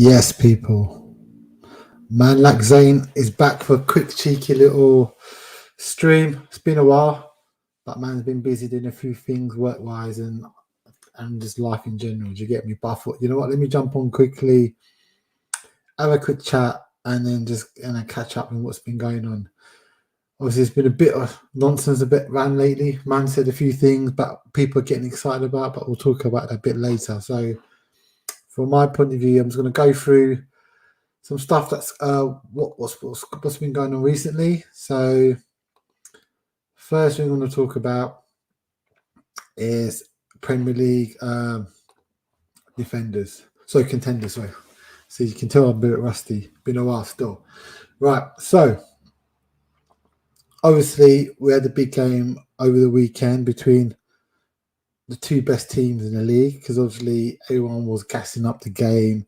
Yes, people. Man like Zain is back for a quick, cheeky little stream. It's been a while, but man's been busy doing a few things work-wise and just life in general. Do you get me? But I thought, you know what? Let me jump on quickly, have a quick chat, and then catch up on what's been going on. Obviously, it's been a bit of nonsense, a bit ran lately. Man said a few things, but people are getting excited about. But we'll talk about that a bit later. So, from my point of view, I'm just going to go through some stuff that's what's been going on recently. So first thing I'm going to talk about is Premier League contenders. Sorry, so you can tell I'm a bit rusty. Been a while still. Right. So obviously we had the big game over the weekend between the two best teams in the league, because obviously everyone was gassing up the game.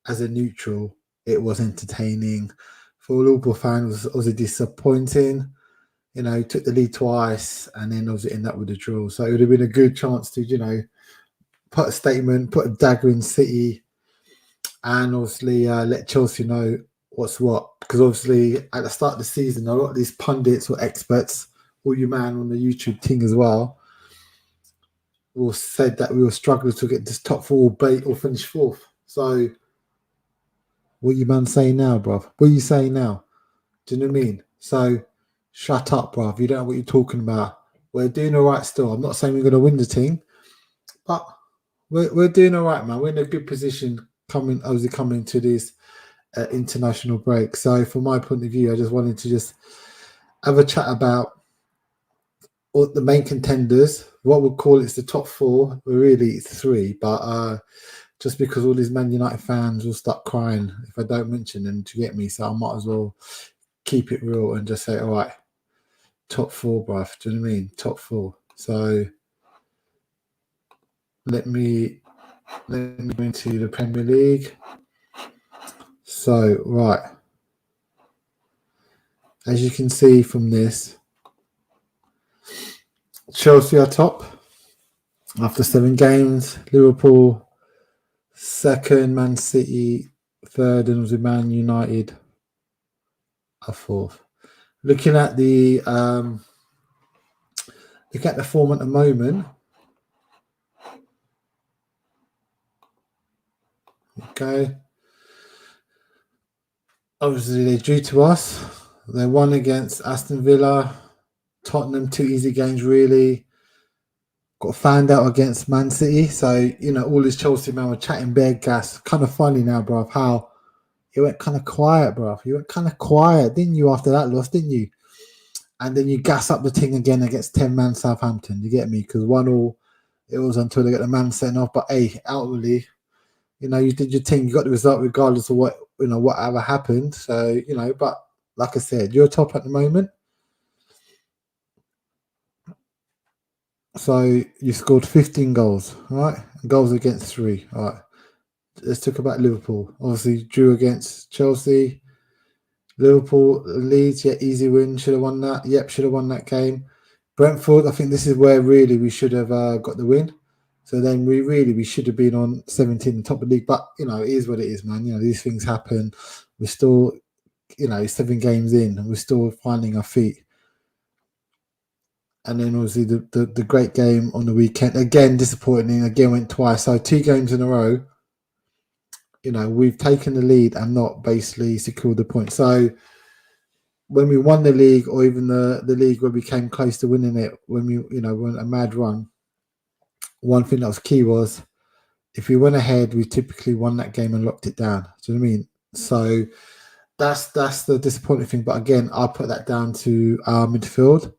As a neutral, it was entertaining. For a Liverpool fan, it was disappointing. You know, took the lead twice and then obviously ended up with a draw. So it would have been a good chance to, you know, put a statement, put a dagger in City, and obviously let Chelsea know what's what. Because obviously at the start of the season, a lot of these pundits or experts, all you man on the YouTube thing as well, all said that we were struggling to get this top four bait or finish fourth. So what you man saying now, bruv? What are you saying now? Do you know what I mean? So shut up, bruv. You don't know what you're talking about. We're doing all right still. I'm not saying we're going to win the team, but we're doing all right, man. We're in a good position coming to this international break. So from my point of view, I just wanted to just have a chat about all the main contenders. What we'll call it's the top four. Really, it's three, but just because all these Man United fans will start crying if I don't mention them, to get me. So I might as well keep it real and just say, all right, top four, bruv. Do you know what I mean? Top four. So let me go into the Premier League. So, right. As you can see from this, Chelsea are top after 7 games. Liverpool second, Man City third, and with Man United are fourth. Looking at the form at the moment. Okay. Obviously, they drew to us. They won against Aston Villa, Tottenham, 2 easy games really. Got found out against Man City. So, you know, all this Chelsea man were chatting bare gas. Kind of funny now, bruv, how you went kind of quiet, bruv. You went kind of quiet, didn't you, after that loss, didn't you? And then you gas up the thing again against 10-man Southampton. You get me? Because 1-1, it was until they got the man sent off. But, hey, outwardly, you know, you did your thing. You got the result regardless of what, you know, whatever happened. So, you know, but like I said, you're top at the moment. So you scored 15 goals, right? Goals against 3. All right. Let's talk about Liverpool. Obviously, drew against Chelsea. Liverpool, Leeds, yeah, easy win. Should have won that. Yep, should have won that game. Brentford, I think this is where really we should have got the win. So then we should have been on 17, top of the league. But, you know, it is what it is, man. You know, these things happen. We're still, you know, 7 games in and we're still finding our feet. And then obviously the great game on the weekend. Again, disappointing. Again, went twice. So 2 games in a row. You know, we've taken the lead and not basically secured the point. So when we won the league, or even the league where we came close to winning it, when we, you know, went a mad run, one thing that was key was if we went ahead, we typically won that game and locked it down. Do you know what I mean? So that's the disappointing thing. But again, I put that down to our midfield.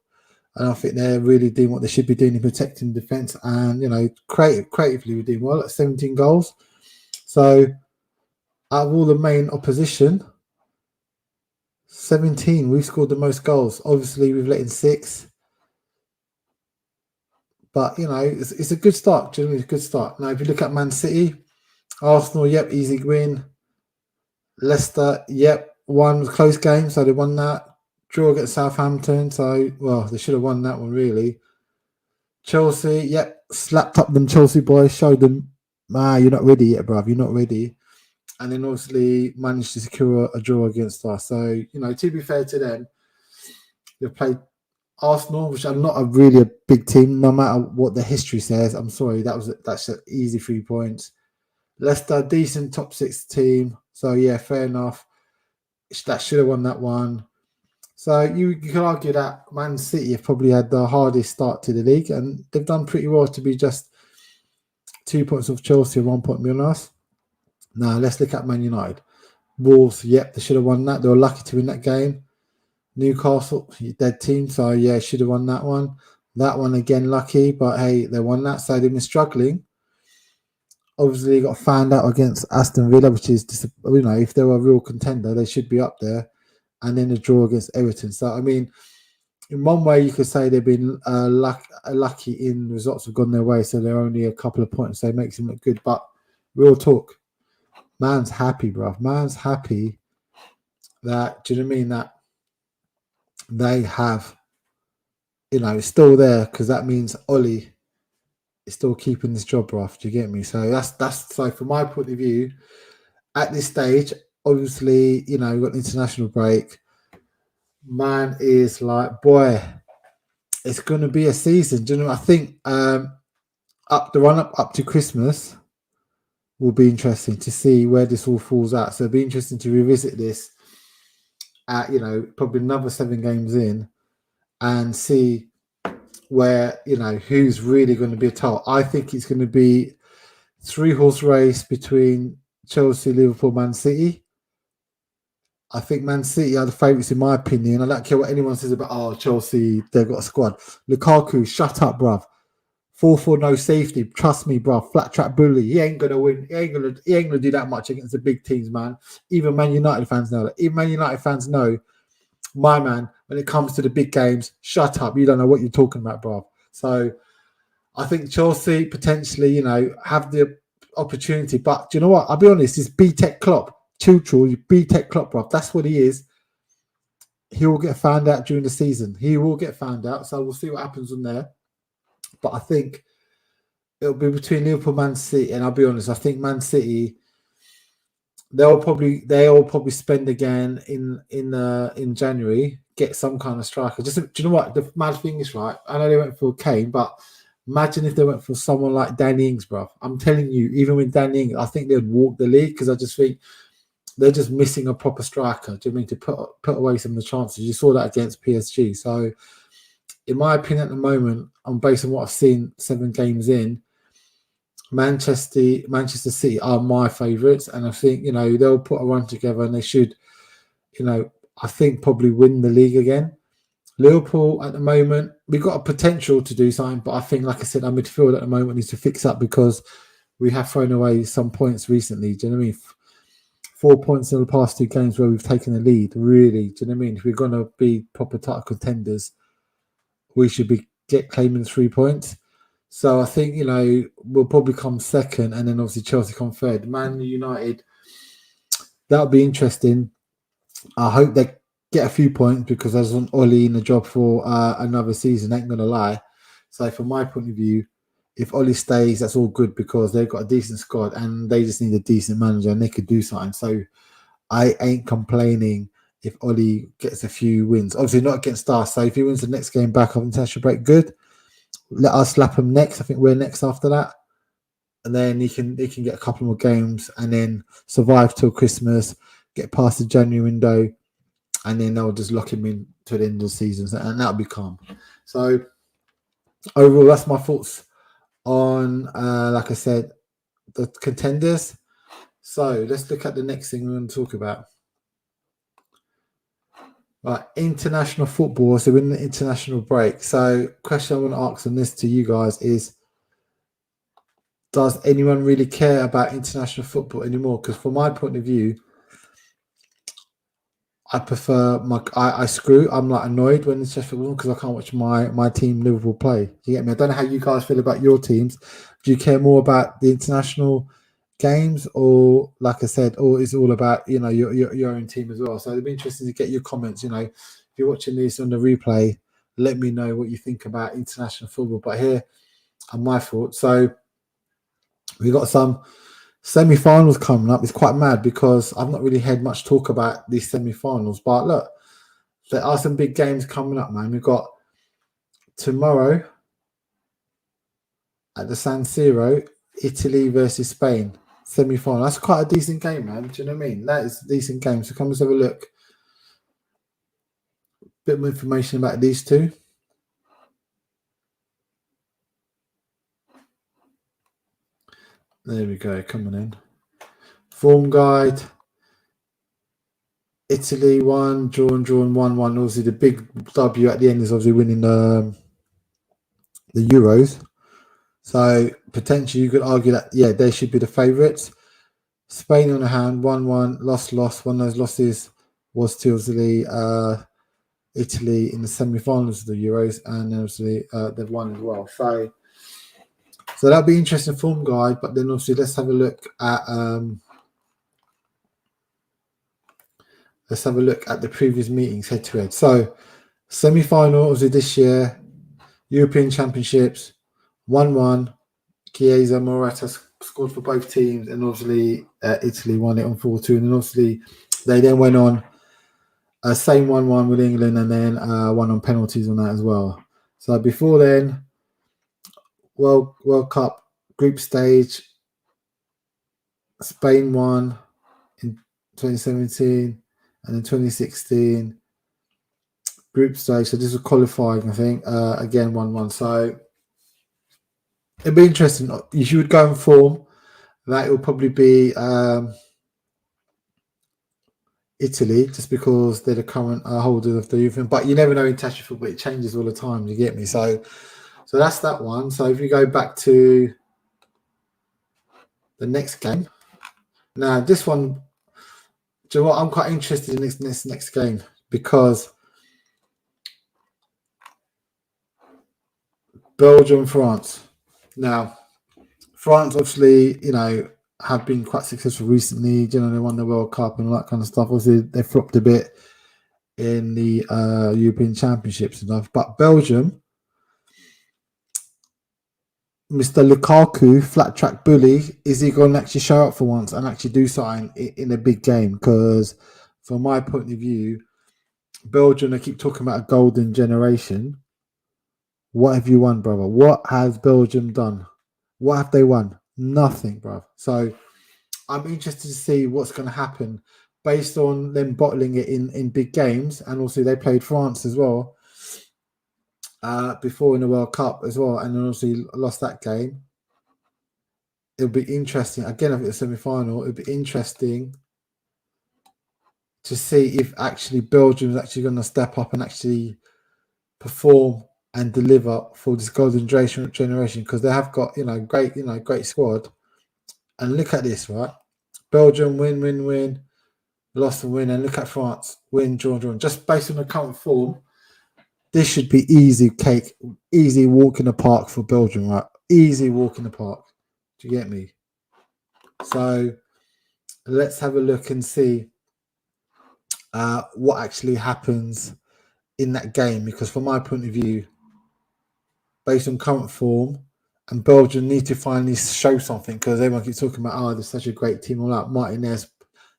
And I think they're really doing what they should be doing in protecting defence. And, you know, creatively, we're doing well at 17 goals. So, out of all the main opposition, 17, we've scored the most goals. Obviously, we've let in 6. But, you know, it's a good start. Do you know what I mean? It's a good start. Now, if you look at Man City, Arsenal, yep, easy win. Leicester, yep, one close game, so they won that. Draw against Southampton, so, well, they should have won that one, really. Chelsea, yep, slapped up them Chelsea boys, showed them, you're not ready yet, bruv, you're not ready. and then obviously managed to secure a draw against us. So, to be fair to them, they've played Arsenal, which are not really a big team, no matter what the history says. I'm sorry, that's an easy 3 points. Leicester, decent top 6 team. So yeah, fair enough. That should have won that one. So you can argue that Man City have probably had the hardest start to the league, and they've done pretty well to be just 2 points off Chelsea and 1 point beyond us. Now let's look at Man United. Wolves, yep, they should have won that. They were lucky to win that game. Newcastle, dead team, so yeah, should have won that one. That one again, lucky, but hey, they won that. So they've been struggling. Obviously, got found out against Aston Villa, which is, if they were a real contender, they should be up there. And then a draw against Everton. So, I mean, in one way, you could say they've been lucky in results have gone their way. So they're only a couple of points. So it makes them look good. But real talk, man's happy, bruv. Man's happy that, do you know what I mean? That they have, still there, because that means Ollie is still keeping this job, bruv. Do you get me? So that's so from my point of view, at this stage, obviously, we've got an international break. Man is like, boy, it's going to be a season. Do you know? I think up to Christmas will be interesting to see where this all falls out. So it'll be interesting to revisit this at probably another 7 games in and see where who's really going to be a title. I think it's going to be 3-horse race between Chelsea, Liverpool, Man City. I think Man City are the favourites in my opinion. I don't care what anyone says about Chelsea, they've got a squad. Lukaku, shut up, bruv. 4-4 no safety. Trust me, bruv. Flat track bully. He ain't gonna win. He ain't gonna do that much against the big teams, man. Even Man United fans know that. Even Man United fans know, my man, when it comes to the big games, shut up. You don't know what you're talking about, bruv. So I think Chelsea potentially, have the opportunity. But do you know what? I'll be honest, it's B-Tech Klopp. Tuchel, B-Tech Klopp, bruv. That's what he is. He will get found out during the season. He will get found out. So we'll see what happens on there. But I think it'll be between Liverpool and Man City. And I'll be honest, I think Man City, they'll probably spend again in January, get some kind of striker. Do you know what? The mad thing is, right? I know they went for Kane, but imagine if they went for someone like Danny Ings, bruv. I'm telling you, even with Danny Ings, I think they'd walk the league, because I just think they're just missing a proper striker. Do you mean to put away some of the chances? You saw that against PSG. So, in my opinion, at the moment, based on what I've seen 7 games in, Manchester City are my favourites, and I think they'll put a run together, and they should, I think probably win the league again. Liverpool at the moment, we've got a potential to do something, but I think, like I said, our midfield at the moment needs to fix up, because we have thrown away some points recently. Do you know what I mean? 4 points in the past 2 games where we've taken the lead, really. Do you know what I mean? If we're going to be proper title contenders, we should be claiming 3 points. So I think, we'll probably come second, and then obviously Chelsea come third. Man United, that'll be interesting. I hope they get a few points, because I was on Ollie in the job for another season, ain't going to lie. So from my point of view, if Ollie stays, that's all good, because they've got a decent squad and they just need a decent manager, and they could do something. So I ain't complaining if Ollie gets a few wins. Obviously not against us. So if he wins the next game back off international break, good. Let us slap him next. I think we're next after that. And then he can get a couple more games and then survive till Christmas, get past the January window, and then they'll just lock him in to the end of the season, and that'll be calm. So overall, that's my thoughts on, like I said, the contenders. So let's look at the next thing we're going to talk about. Right, international football. So we're in the international break. So question I want to ask on this to you guys is, does anyone really care about international football anymore? Because from my point of view, I prefer I'm like annoyed when it's just football, because I can't watch my team Liverpool play. You get me? I don't know how you guys feel about your teams. Do you care more about the international games, or like I said, or is it all about your own team as well? So it'd be interesting to get your comments. If you're watching this on the replay, let me know what you think about international football. But here are my thoughts. So we got some Semi-finals coming up is quite mad because I've not really heard much talk about these semi-finals. But look, there are some big games coming up, man. We've got tomorrow at the San Siro, Italy versus Spain, semi-final. That's quite a decent game, man. Do you know what I mean? That is a decent game. So come let's have a look. Bit more information about these two. There we go. Coming in. Form guide. Italy 1, drawn 1-1. Obviously, the big W at the end is obviously winning the Euros. So potentially you could argue that, yeah, they should be the favourites. Spain on the hand, 1-1, loss. One of those losses was to Italy in the semi-finals of the Euros, and obviously they've won as well. So that'll be interesting form guide. But then obviously let's have a look at the previous meetings head to head. So semi-final obviously this year, European Championships, 1-1. Chiesa, Morata scored for both teams, and obviously Italy won it on 4-2. And then obviously they then went on same 1-1 with England, and then won on penalties on that as well. So before then, World Cup group stage, Spain won in 2017, and in 2016 group stage. So this was qualifying, I think. Again, 1-1. So it'd be interesting. If you would go in form, that will probably be Italy, just because they're the current holders of the European. But you never know in international football; it changes all the time. You get me? So that's that one. So if you go back to the next game, now this one, do you know what? I'm quite interested in this next game because Belgium, France. Now, France obviously, have been quite successful recently. They won the World Cup and all that kind of stuff. Obviously, they flopped a bit in the European Championships and stuff. But Belgium, Mr. Lukaku, flat track bully, is he going to actually show up for once and actually do something in a big game? Because from my point of view, Belgium, they keep talking about a golden generation. What have you won, brother? What has Belgium done? What have they won? Nothing, bruv. So I'm interested to see what's going to happen based on them bottling it in big games. And also they played France as well before in the World Cup as well, and then obviously lost that game. It'll be interesting. Again, if it's a semi-final, it'll be interesting to see if actually Belgium is actually going to step up and actually perform and deliver for this golden generation, because they have got great squad. And look at this, right? Belgium win, lost and win, and look at France win, draw. Just based on the current form, this should be easy cake, easy walk in the park for Belgium, right? Easy walk in the park. Do you get me? So let's have a look and see what actually happens in that game, because from my point of view, based on current form, and Belgium need to finally show something, because everyone keeps talking about, they're such a great team, all that. Martinez,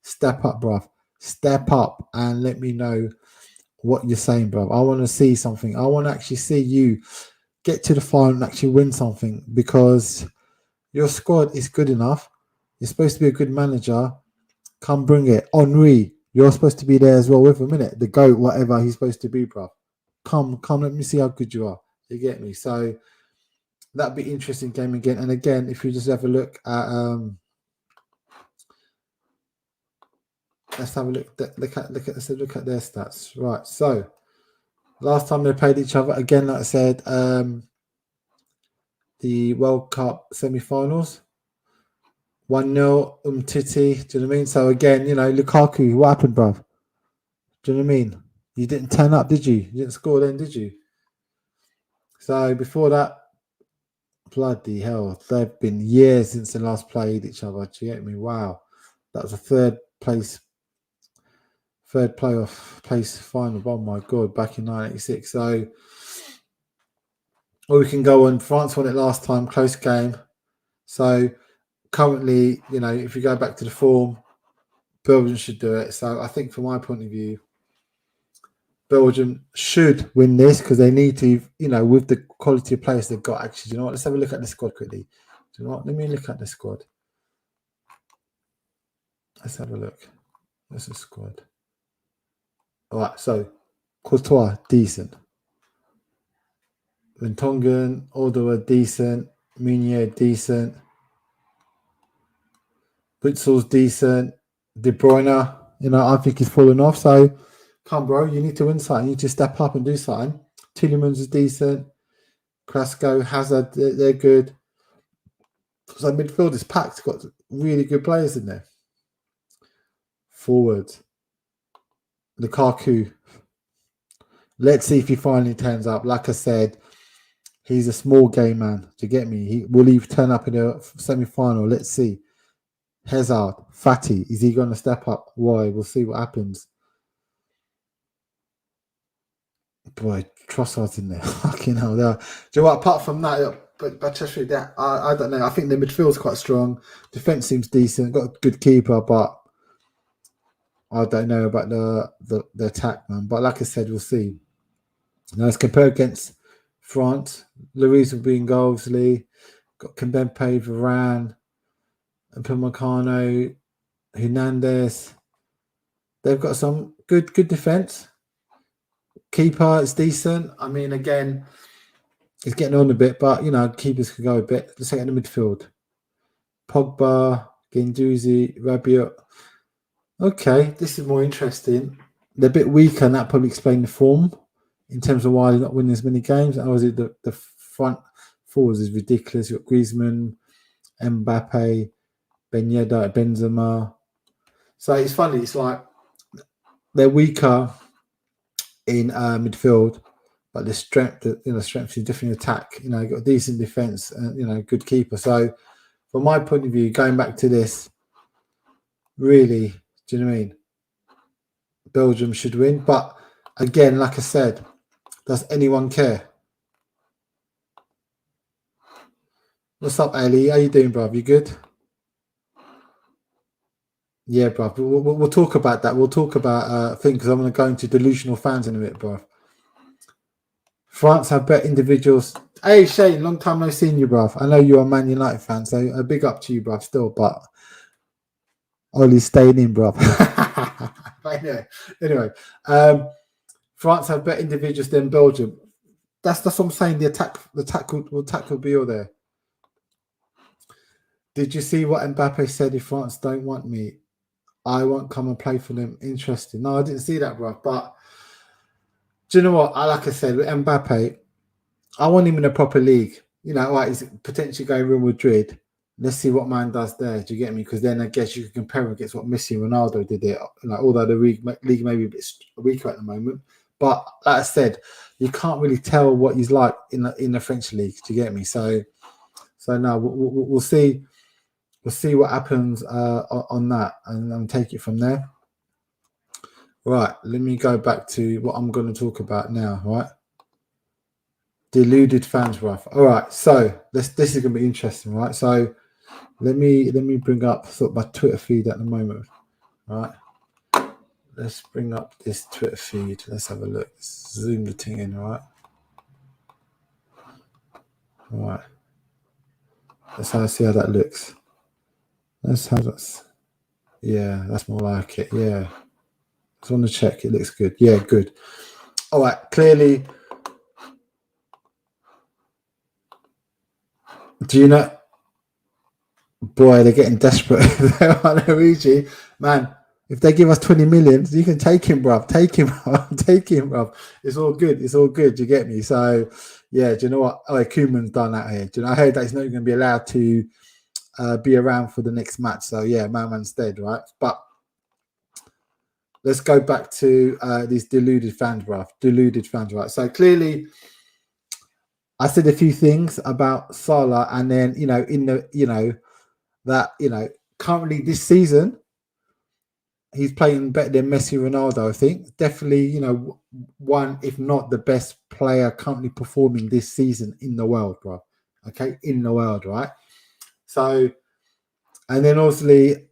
step up, bruv. Step up and let me know what you're saying, bruv. I want to see something. I want to actually see you get to the final and actually win something, because your squad is good enough. You're supposed to be a good manager. Come bring it. Henri, you're supposed to be there as well with him, innit? The GOAT, whatever he's supposed to be, bruv. Come, let me see how good you are. You get me? So that'd be interesting game again. And again, if you just have a look at let's have a look at their stats. Right. So last time they played each other, again, like I said, the World Cup semi-finals, 1-0, Umtiti. Do you know what I mean? So again, Lukaku, what happened, bruv? Do you know what I mean? You didn't turn up, did you? You didn't score then, did you? So before that, bloody hell, they've been years since they last played each other. Do you get me? Wow. That was a third playoff place final. Oh my God, back in 1986. So, we can go on. France won it last time, close game. So currently, you know, if you go back to the form, Belgium should do it. So I think from my point of view, Belgium should win this because they need to, you know, with the quality of players they've got. Actually, do you know what? Let's have a look at the squad quickly. Do you know what? Let me look at the squad. Let's have a look. What's the squad? All right, so Courtois, decent. Vertonghen, Odoa, decent. Meunier, decent. Witzel's decent. De Bruyne, you know, I think he's fallen off. So, come, bro, you need to win something. You need to step up and do something. Tielemans is decent. Krasko, Hazard, they're good. So midfield is packed. Got really good players in there. Forward, Lukaku. Let's see if he finally turns up. Like I said, he's a small game man. Do you get me? Will he turn up in a semi-final? Let's see. Hazard, Fatty, is he going to step up? Why? We'll see what happens. Boy, Trossard's in there. Fucking hell. Do you know what? Apart from that, but just that, I don't know. I think the midfield's quite strong. Defense seems decent. Got a good keeper, but I don't know about the attack, man. But like I said, we'll see. Now, let's compare against France. Louise will be in goals. Lee got Kimpembe, Varane, and Upamecano, Hernandez. They've got some good defense. Keeper is decent. I mean, again, he's getting on a bit, but you know, keepers can go a bit. Let's take it in the midfield. Pogba, Guendouzi, Rabiot. Okay, this is more interesting. They're a bit weaker, and that probably explains the form in terms of why they're not winning as many games. And obviously, the front forwards is ridiculous. You've got Griezmann, Mbappe, Ben Yedder, Benzema. So it's funny. It's like they're weaker in midfield, but the strength is definitely attack. You know, got a decent defense and you know, good keeper. So, from my point of view, going back to this, really, do you know what I mean? Belgium should win, but again, like I said, does anyone care? What's up, Ali? How you doing, bruv? You good? Yeah, bruv. We'll talk about that. We'll talk about things because I'm going to go into delusional fans in a bit, bruv. France have better individuals. Hey, Shane, long time no seen you, bruv. I know you're a Man United fan, so a big up to you, bruv, still, but Ollie's staying in, bruv. anyway, France have better individuals than Belgium. That's what I'm saying. The attack will be all there. Did you see what Mbappe said? If France don't want me, I won't come and play for them. Interesting. No, I didn't see that, bruv. But do you know what? Like I said, with Mbappe, I want him in a proper league. You know, right, he's potentially going Real Madrid. Let's see what man does there. Do you get me? Because then I guess you can compare him against what Messi and Ronaldo did there. Like, although the league may be a bit weaker at the moment. But like I said, you can't really tell what he's like in the French league. Do you get me? So no, we'll see. We'll see what happens on that and take it from there. Right, let me go back to what I'm going to talk about now, right? Deluded fans, rough. All right, so this is going to be interesting, right? So let me bring up sort of my Twitter feed at the moment, right? Let's bring up this Twitter feed. Let's have a look. Zoom the thing in, right? All right. Let's see how that looks. Let's have that. Yeah, that's more like it. Yeah. Just want to check. It looks good. Yeah, good. All right. Clearly, do you know? Boy, they're getting desperate. They're on Luigi, man. If they give us 20 million, you can take him, bruv. Take him, bruv. Take him, bruv. It's all good. It's all good. Do you get me? So, yeah. Do you know what? Oh, Koeman's done out here. Do you know? I heard that he's not going to be allowed to be around for the next match. So, yeah, man's dead, right? But let's go back to these deluded fans, bruv. Deluded fans, right? So clearly, I said a few things about Salah, and then currently this season he's playing better than Messi, Ronaldo. I think definitely, one if not the best player currently performing this season in the world, bro. Okay, in the world, right? So And then obviously,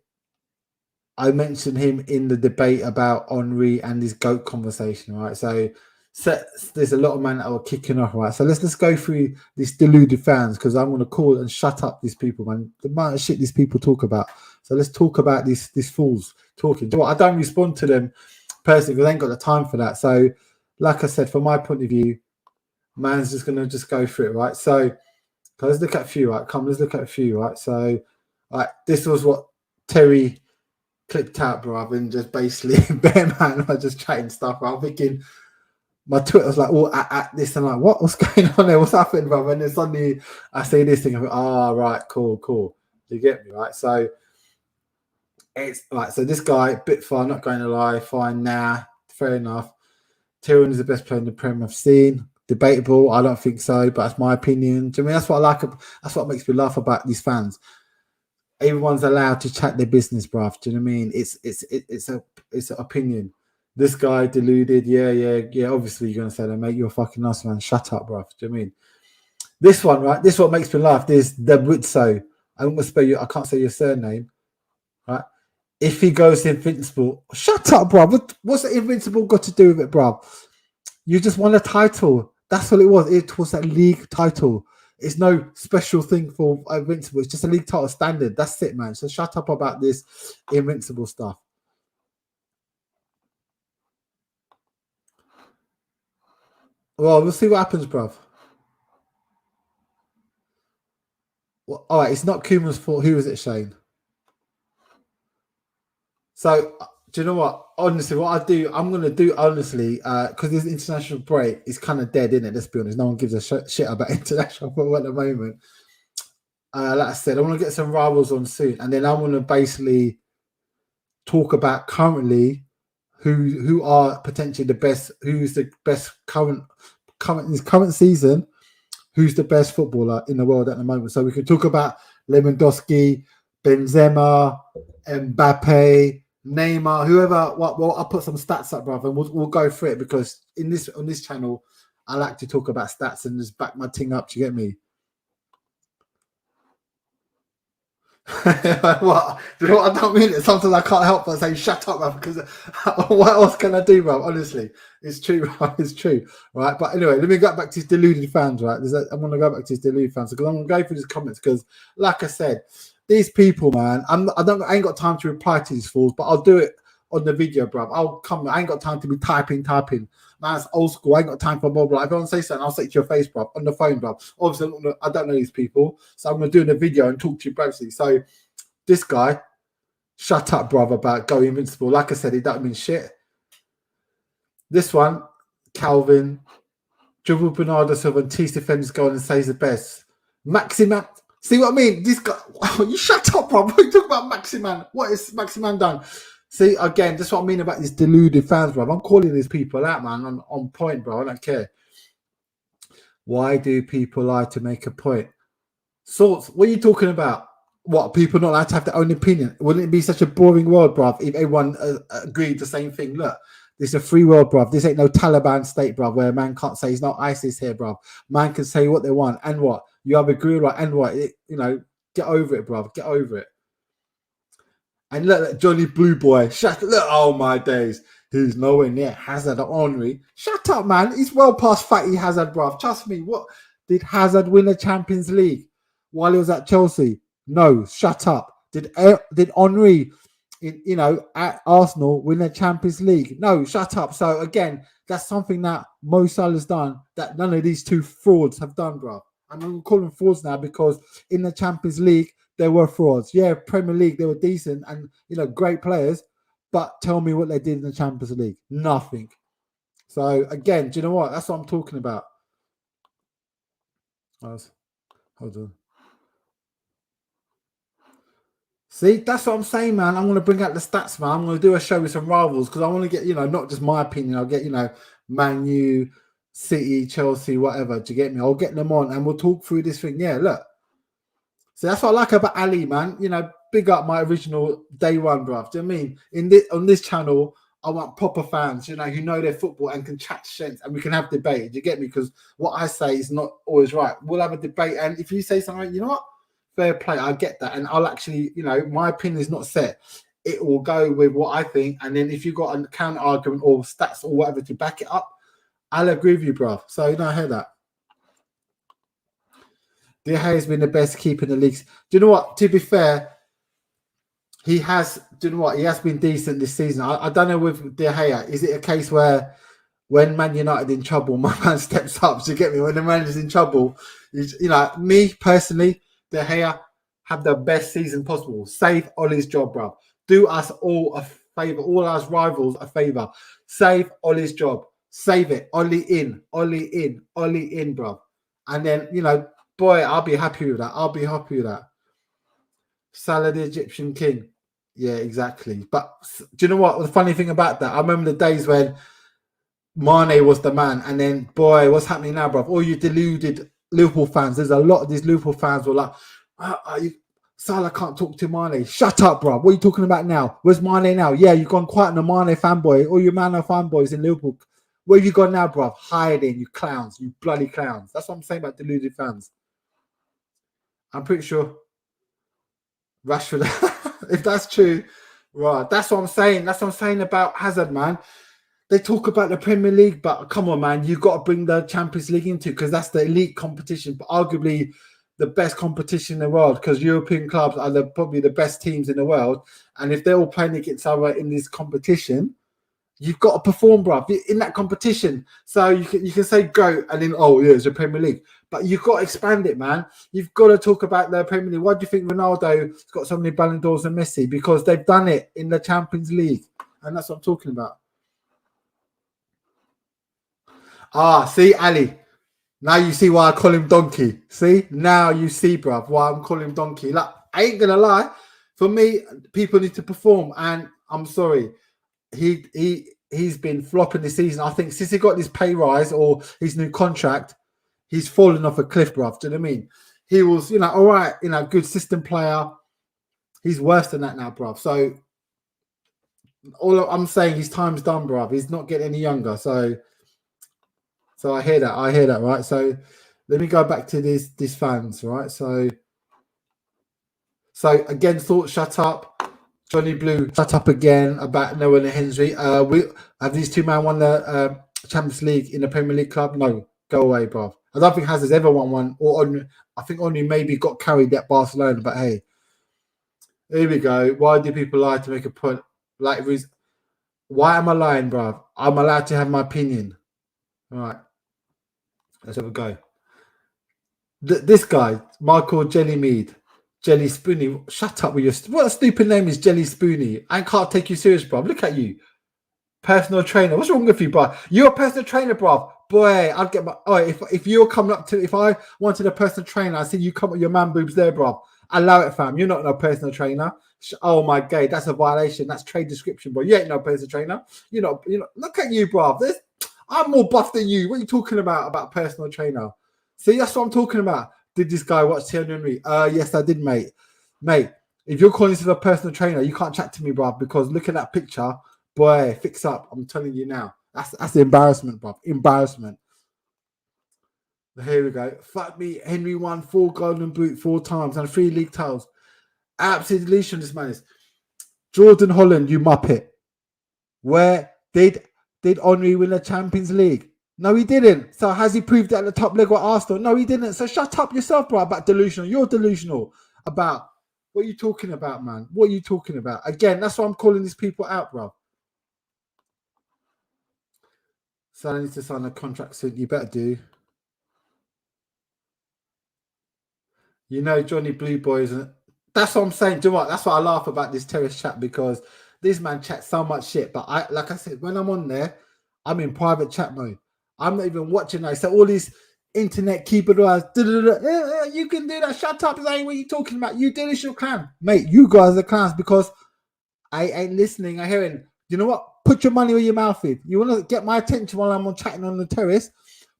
I mentioned him in the debate about Henry and his GOAT conversation, right? So there's a lot of men that are kicking off, right? So let's go through these deluded fans, because I'm going to call and shut up these people, man. The amount of shit these people talk about. So let's talk about these fools talking. I don't respond to them personally because I ain't got the time for that. So, like I said, from my point of view, man's just going to just go through it, right? So let's look at a few, right? Let's look at a few, right? So, this was what Terry clipped out, bro, and just basically bare man, I just chatting stuff. I'm thinking my Twitter was like, oh, at this, and like, what's going on there? What's happening, bro? And then suddenly I say this thing, I go, right, cool. Do you get me, right? So it's like, so this guy, bit far, not going to lie, fine, fair enough. Tyrion is the best player in the Prem I've seen. Debatable, I don't think so, but that's my opinion. Do you know what I mean? That's what I like. That's what makes me laugh about these fans. Everyone's allowed to chat their business, bruv. Do you know what I mean? It's an opinion. This guy deluded. Yeah. Obviously, you're gonna say that, mate. You're a fucking nice man. Shut up, bruv. Do you know what I mean? This one, right? This what makes me laugh. There's Debutso. I'm gonna spell you. I can't say your surname, right? If he goes invincible, shut up, bruv. What's the invincible got to do with it, bruv? You just won a title. That's all it was. It was that league title. It's no special thing for Invincible. It's just a league title standard. That's it, man. So shut up about this Invincible stuff. Well, we'll see what happens, bruv. Well, all right, it's not Kuman's fault. Who was it, Shane? So, do you know what? Honestly, what I'm going to do, honestly, because this international break is kind of dead, isn't it? Let's be honest. No one gives a shit about international football at the moment. Like I said, I want to get some rivals on soon, and then I want to basically talk about currently who are potentially the best, who's the best current season, who's the best footballer in the world at the moment. So we can talk about Lewandowski, Benzema, Mbappe, Neymar, whoever. Well, I'll put some stats up, brother, and we'll go through it, because on this channel, I like to talk about stats and just back my thing up. Do you get me? What? Do you know what? I don't mean it. Sometimes I can't help but say, shut up, bro, because what else can I do, bro? Honestly, it's true, bro. It's true, right? But anyway, let me go back to his deluded fans, right? I'm going to go back to his deluded fans, because I'm going to go through these comments, because, like I said, these people, man, I ain't got time to reply to these fools, but I'll do it on the video, bro. I ain't got time to be typing. Man, it's old school. I ain't got time for blah, blah. If I want to say something, I'll say it to your face, bro, on the phone, bro. Obviously, I don't know these people, so I'm going to do in a video and talk to you, bro. So this guy, shut up, brother, about going invincible. Like I said, it don't mean shit. This one, Calvin, dribble Bernardo Silva and tease defenders go on and say he's the best. Maximan, see what I mean? This guy, you shut up, bro. What are you talking about, Maximan? What is Maximan done? See, again, that's what I mean about these deluded fans, bro. I'm calling these people out, man, on point, bro. I don't care. Why do people lie to make a point? Sorts, what are you talking about? What, people not allowed to have their own opinion? Wouldn't it be such a boring world, bruv, if everyone agreed the same thing? Look, this is a free world, bruv. This ain't no Taliban state, bruv, where man can't say he's not ISIS here, bruv. Man can say what they want, and what? You have agreed, right? And what? Get over it, bruv. Get over it. And look, Johnny Blue Boy, oh my days. He's nowhere near Hazard or Henry. Shut up, man. He's well past fatty Hazard, bruv. Trust me. What did Hazard win the Champions League while he was at Chelsea? No, shut up. Did Henry, at Arsenal win the Champions League? No, shut up. So again, that's something that Mo Salah's done that none of these two frauds have done, bro. I'm going to call them frauds now, because in the Champions League, they were frauds. Yeah, Premier League, they were decent and, great players. But tell me what they did in the Champions League. Nothing. So again, do you know what? That's what I'm talking about. Hold on. See, that's what I'm saying, man. I'm going to bring out the stats, man. I'm going to do a show with some rivals, because I want to get, not just my opinion. I'll get, Man U, City, Chelsea, whatever. Do you get me? I'll get them on and we'll talk through this thing. Yeah, look. So that's what I like about Ali, man. Big up my original day one, bruv. Do you know what I mean? On this channel, I want proper fans, who know their football and can chat shit, and we can have debate. Do you get me? Because what I say is not always right. We'll have a debate, and if you say something, you know what? fair play. I get that. And I'll actually, my opinion is not set. It will go with what I think. And then if you've got a counter argument or stats or whatever to back it up, I'll agree with you, bro. So, I hear that. De Gea has been the best keeper in the league. Do you know what? To be fair, he has. Do you know what? He has been decent this season. I don't know with De Gea. Is it a case where when Man United in trouble, my man steps up? Do you get me? When the manager's in trouble, me personally, De Gea have the best season possible. Save Ollie's job, bro. Do us all a favor, all our rivals a favor. Save Ollie's job. Save it. Ollie in, bro. And then, boy, I'll be happy with that. Salah, the Egyptian king. Yeah, exactly. But do you know what? The funny thing about that, I remember the days when Mane was the man, and then, boy, what's happening now, bro? All you deluded Liverpool fans. There's a lot of these Liverpool fans were like, Salah can't talk to Mane. Shut up, bro. What are you talking about now? Where's Mane now? Yeah, you've gone quiet on the Mane fanboy. All you Mane fanboys in Liverpool. Where have you gone now, bro? Hiding, you clowns. You bloody clowns. That's what I'm saying about deluded fans. I'm pretty sure Rashford, if that's true, right. That's what I'm saying. That's what I'm saying about Hazard, man. They talk about the Premier League, but come on, man. You've got to bring the Champions League into because that's the elite competition, but arguably the best competition in the world because European clubs are probably the best teams in the world. And if they're all playing against each other in this competition, you've got to perform, bro, in that competition. So you can say go and then, it's the Premier League. But you've got to expand it, man. You've got to talk about the Premier League. Why do you think Ronaldo's got so many Ballon d'Ors and Messi? Because they've done it in the Champions League. And that's what I'm talking about. See, Ali. Now you see why I call him Donkey. See? Now you see, bruv, why I'm calling him Donkey. Like, I ain't going to lie. For me, people need to perform. And I'm sorry. He's been flopping this season. I think since he got this pay rise or his new contract, he's fallen off a cliff, bruv. Do you know what I mean? He was, all right, good system player. He's worse than that now, bruv. So all I'm saying, his time's done, bruv. He's not getting any younger. So I hear that, right? So let me go back to these fans, right? So again, thought shut up. Johnny Blue, shut up again about Noah and Henry. We have these two men won the Champions League in the Premier League club? No, go away, bruv. I don't think Hazard's ever won one, I think only maybe got carried at Barcelona. But hey, here we go. Why do people lie to make a point? Like, why am I lying, bruv? I'm allowed to have my opinion. All right, let's have a go. This guy, Michael Jellymead. Jelly Spoony, shut up with your... What a stupid name is Jelly Spoony. I can't take you serious, bro. Look at you. Personal trainer. What's wrong with you, bro? You're a personal trainer, bro. Boy, I'd get my... Oh, if you're coming up to... If I wanted a personal trainer, I see you come with your man boobs there, bro. Allow it, fam. You're not no personal trainer. Oh, my God. That's a violation. That's trade description, bro. You ain't no personal trainer. You know. Look at you, bro. I'm more buff than you. What are you talking about personal trainer? See, that's what I'm talking about. Did this guy watch Thierry Henry? Yes, I did, mate. Mate, if you're calling this a personal trainer, you can't chat to me, bruv, because look at that picture. Boy, fix up. I'm telling you now. That's embarrassment, bruv. Embarrassment. Here we go. Fuck me. Henry won 4 Golden Boot 4 times and 3 league titles. Absolute deletion, this man is. Jordan Holland, you muppet. Where did Henry win the Champions League? No, he didn't. So has he proved it at the top leg with Arsenal? No, he didn't. So shut up yourself, bro, about delusional. You're delusional about... What are you talking about, man? What are you talking about? Again, that's why I'm calling these people out, bro. So I need to sign a contract soon. You better do. Johnny Blue Boys. That's what I'm saying. Do you know what? That's why I laugh about this terrorist chat because this man chats so much shit. But like I said, when I'm on there, I'm in private chat mode. I'm not even watching that. So all these internet keyboard you can do that. Shut up, Zain. What are you talking about? You delusional clown. Mate, you guys are clowns because I ain't listening. I'm hearing, you know what? Put your money where your mouth is. You want to get my attention while I'm on chatting on the terrace?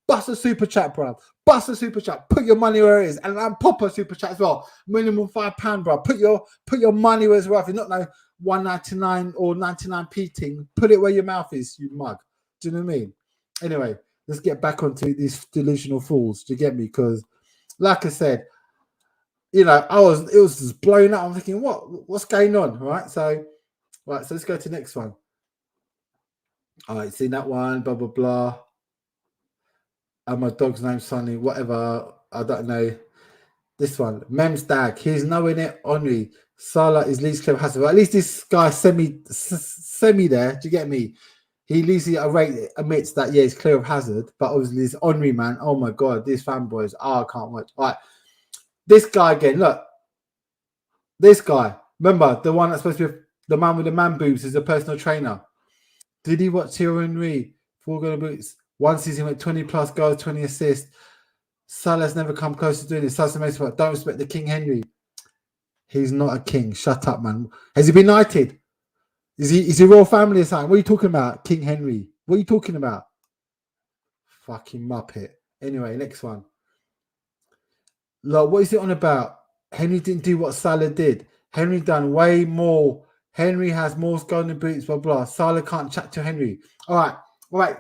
Bust a super chat, bro. Bust a super chat. Put your money where it is. And I'm pop a super chat as well. Minimum £5, bro. Put your money where it's worth. It's not no 1.99 or 99p thing. Put it where your mouth is, you mug. Do you know what I mean? Anyway, let's get back onto these delusional fools. Do you get me? Because, like I said, you know, it was just blown up. I'm thinking, what's going on? Right. So let's go to the next one. All right, seen that one, blah, blah, blah. And my dog's name, Sonny, whatever. I don't know. This one, Mem's Dag. He's nowhere near Henry. Salah is least clever Hazard. Well, at least this guy semi there. Do you get me? He at least admits that, yeah, he's clear of Hazard. But obviously, this Henry, man, oh my God, these fanboys. I can't watch. All right. This guy again, look. This guy. Remember, the one that's supposed to be the man with the man boobs is a personal trainer. Did he watch Thierry Henry? 4 golden boots. One season went 20 plus goals, 20 assists. Salah's never come close to doing this. That's amazing. Don't respect the King Henry. He's not a king. Shut up, man. Has he been knighted? Is he royal family or something? What are you talking about? King Henry. What are you talking about? Fucking muppet. Anyway, next one. Look, what is it on about? Henry didn't do what Salah did. Henry done way more. Henry has more golden boots, blah, blah. Salah can't chat to Henry. All right,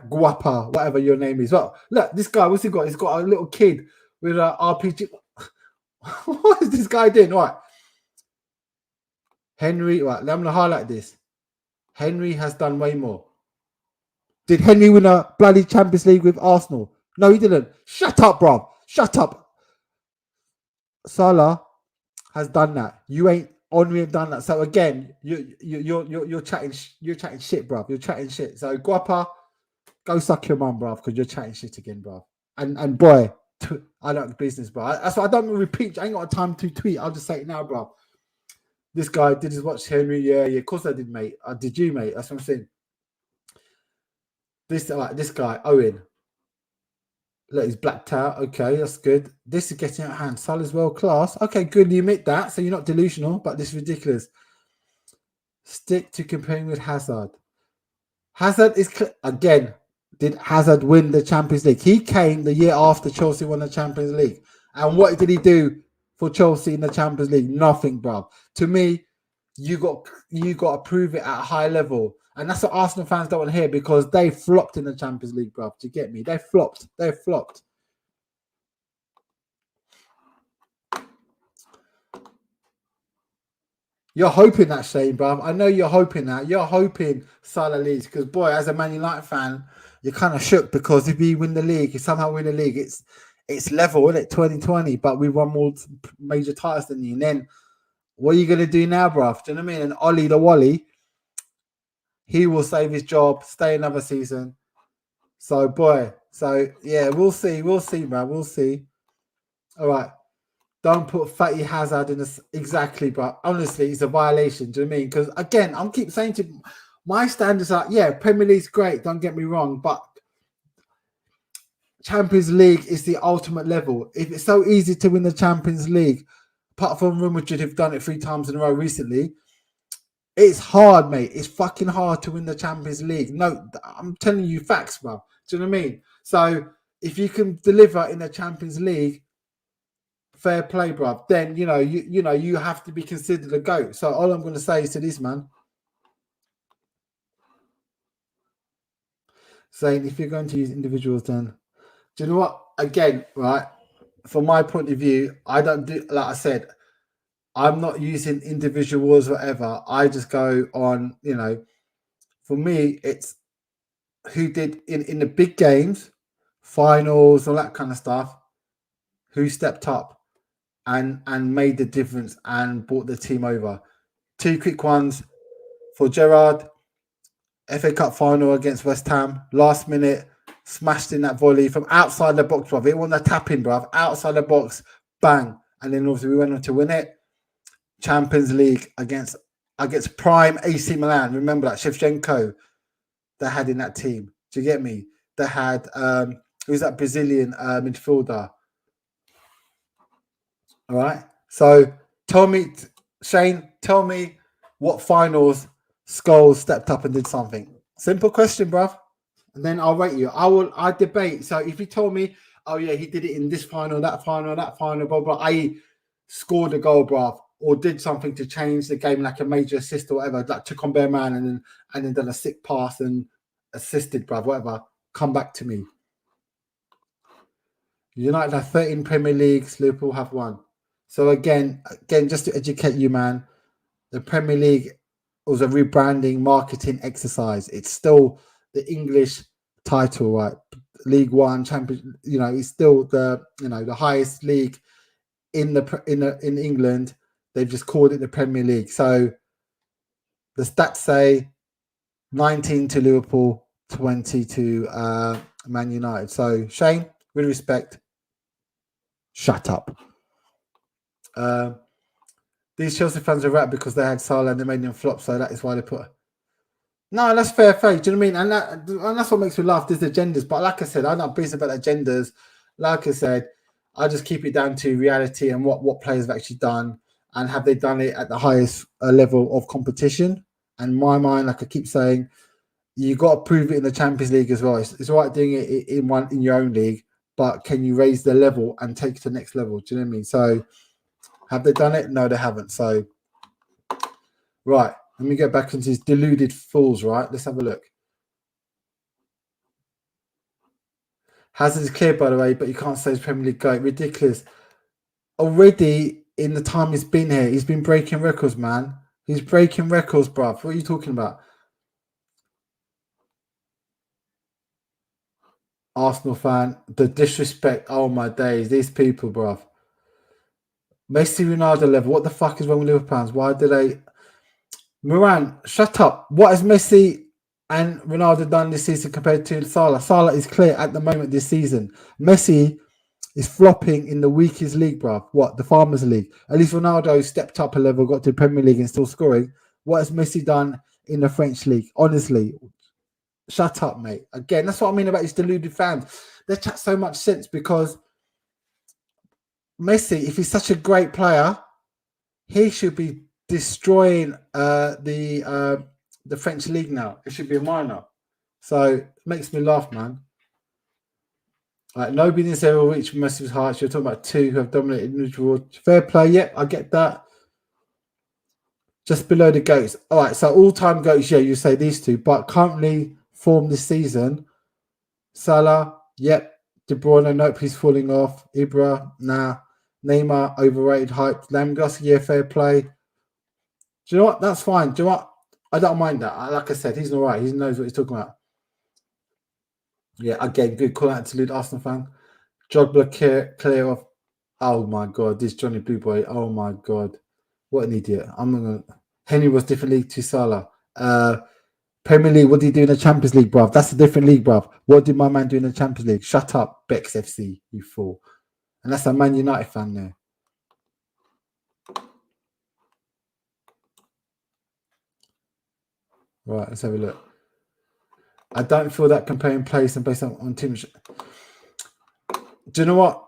Guapa, whatever your name is. Well, look, this guy, what's he got? He's got a little kid with an RPG. What is this guy doing? All right. Henry, right, I'm going to highlight this. Henry has done way more. Did Henry win a bloody Champions League with Arsenal? No, he didn't. Shut up, bro. Shut up. Salah has done that. You ain't Henry have done that. So again, you're chatting shit, bro. You're chatting shit. So Guapa, go suck your mum, bro, because you're chatting shit again, bro. And boy, I don't have business, bro. That's why I don't repeat. I ain't got time to tweet. I'll just say it now, bro. This guy did his watch Henry. Yeah, of course I did, mate. Did you, mate? That's what I'm saying. This guy, Owen. Look, he's blacked out. Okay, that's good. This is getting out of hand. Salah's world class. Okay, good. You admit that. So you're not delusional, but this is ridiculous. Stick to comparing with Hazard. Hazard is, again, did Hazard win the Champions League? He came the year after Chelsea won the Champions League. And what did he do for Chelsea in the Champions League? Nothing, bro. To me, you got to prove it at a high level. And that's what Arsenal fans don't want to hear because they flopped in the Champions League, bro. Do you get me? They flopped. You're hoping that, Shane, bro. I know you're hoping that. You're hoping Salah leads because, boy, as a Man United fan, you're kind of shook because if you win the league, you somehow win the league, it's level, isn't it? 2020, but we won more major titles than you. And then what are you going to do now, bro? Do you know what I mean? And Ollie the Wally, he will save his job, stay another season. So, boy, yeah, we'll see, man. We'll see. All right. Don't put Fatty Hazard in this exactly, but honestly, it's a violation. Do you know what I mean? Because again, I'm keep saying to my standards are, yeah, Premier League's great, don't get me wrong, but Champions League is the ultimate level. If it's so easy to win the Champions League, apart from Real Madrid who've done it 3 times in a row recently, it's hard, mate. It's fucking hard to win the Champions League. No, I'm telling you facts, bro. Do you know what I mean? So if you can deliver in the Champions League, fair play, bro. Then you have to be considered a GOAT. So all I'm going to say is to this man, saying if you're going to use individuals, then do you know what? Again, right? From my point of view, I don't do like I said. I'm not using individuals, whatever. I just go on. For me, it's who did in the big games, finals, all that kind of stuff. Who stepped up and made the difference and brought the team over. 2 quick ones for Gerrard. FA Cup final against West Ham. Last minute, smashed in that volley from outside the box, bruv. It wasn't a tap-in, bruv. Outside the box, bang. And then obviously we went on to win it. Champions League against prime AC Milan. Remember that Shevchenko they had in that team. Do you get me? They had who's that Brazilian midfielder? All right. So Shane, tell me what finals Scholes stepped up and did something. Simple question, bruv. And then I'll rate you. I debate. So if you told me, oh yeah, he did it in this final, that final, blah, blah, I scored a goal, bruv, or did something to change the game, like a major assist or whatever, like took on bare man and then done a sick pass and assisted, bruv, whatever. Come back to me. United have 13 Premier Leagues, Liverpool have 1. So again, just to educate you, man, the Premier League was a rebranding marketing exercise. It's still the English title, right? League One, Champion. It's still the highest league in England. They've just called it the Premier League. So the stats say 19 to Liverpool, 20 to Man United. So Shane, with respect, shut up. These Chelsea fans are right because they had Salah and they made him flop, so that is why they put. No, that's fair. Do you know what I mean? And that's what makes me laugh. There's agendas, but like I said, I'm not busy about agendas. Like I said, I just keep it down to reality and what players have actually done, and have they done it at the highest level of competition. And in my mind, like I keep saying, you got to prove it in the Champions League as well. It's all right doing it in your own league, but can you raise the level and take it to the next level? Do you know what I mean? So, have they done it? No, they haven't. So, right, let me get back into these deluded fools. Right, let's have a look. Hazard is clear, by the way, but you can't say he's Premier League GOAT. Ridiculous. Already in the time he's been here, he's been breaking records, man. He's breaking records, bruv. What are you talking about? Arsenal fan, the disrespect. Oh my days, these people, bruv. Messi, Ronaldo level. What the fuck is wrong with Liverpool fans? Why do they? Moran, shut up. What has Messi and Ronaldo done this season compared to Salah? Salah is clear at the moment this season. Messi is flopping in the weakest league, bruv. What? The Farmers League. At least Ronaldo stepped up a level, got to the Premier League and still scoring. What has Messi done in the French League? Honestly, shut up, mate. Again, that's what I mean about these deluded fans. They chat so much sense because Messi, if he's such a great player, he should be destroying the French league now. It should be a minor. So it makes me laugh, man. Like, nobody has ever reached Messi's heights. You're talking about two who have dominated individual. Fair play, yep, I get that. Just below the GOATs. All right, so all-time GOATs, yeah, you say these two, but currently formed this season, Salah, yep. De Bruyne, nope, he's falling off. Ibra, nah. Neymar, overrated, hype. Lamgos, yeah, fair play. Do you know what? That's fine. Do you know what? I don't mind that. Like I said, he's all right. He knows what he's talking about. Yeah, again, good call out to lead Arsenal fan. Jogba clear off. Oh my god, this Johnny Blue Boy. Oh my god, what an idiot! I'm not gonna. Henry was different league to Salah. Premier League. What did he do in the Champions League, bruv? That's a different league, bruv. What did my man do in the Champions League? Shut up, Bex FC, you fool. And that's a Man United fan there. Right, let's have a look. I don't feel that comparing place and based on teams. Do you know what?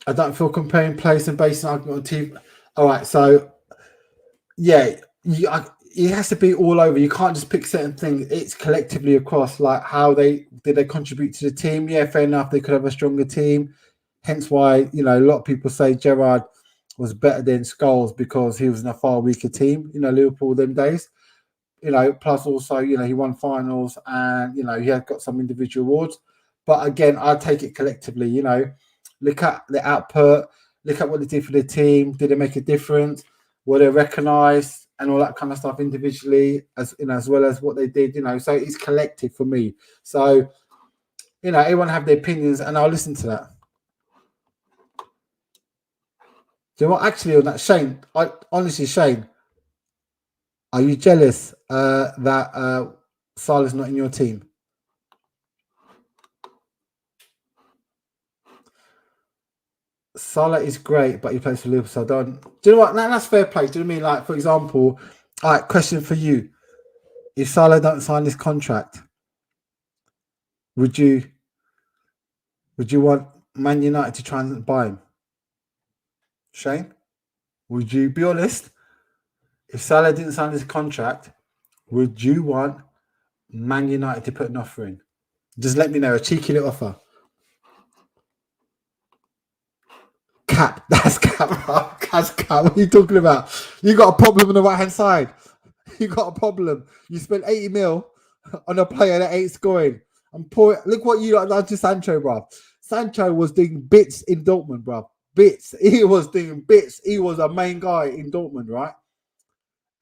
I don't feel comparing place and based on team. All right, so yeah, it has to be all over. You can't just pick certain things. It's collectively across, like how they contribute to the team. Yeah, fair enough. They could have a stronger team. Hence why, a lot of people say Gerrard was better than Scholes because he was in a far weaker team. Liverpool them days. Plus also, he won finals and, he had got some individual awards. But again, I take it collectively, look at the output, look at what they did for the team. Did they make a difference? Were they recognised and all that kind of stuff individually, as well as what they did, So it's collective for me. So, everyone have their opinions and I'll listen to that. Do you know what? Actually, on that, Shane, Shane, are you jealous that Salah's not in your team? Salah is great, but he plays for Liverpool, so I don't. Do you know what? That's fair play. Do you know what I mean? Like, for example, all right, question for you. If Salah don't sign this contract, would you want Man United to try and buy him? Shane? Would you be honest? If Salah didn't sign this contract, would you want Man United to put an offer in? Just let me know, a cheeky little offer. Cap. That's cap. That's cap. What are you talking about? You got a problem on the right-hand side. You got a problem. You spent 80 mil on a player that ain't scoring. I'm poor. Look what you done to Sancho, bruv. Sancho was doing bits in Dortmund, bruv. bits. He was doing bits. He was a main guy in Dortmund, right?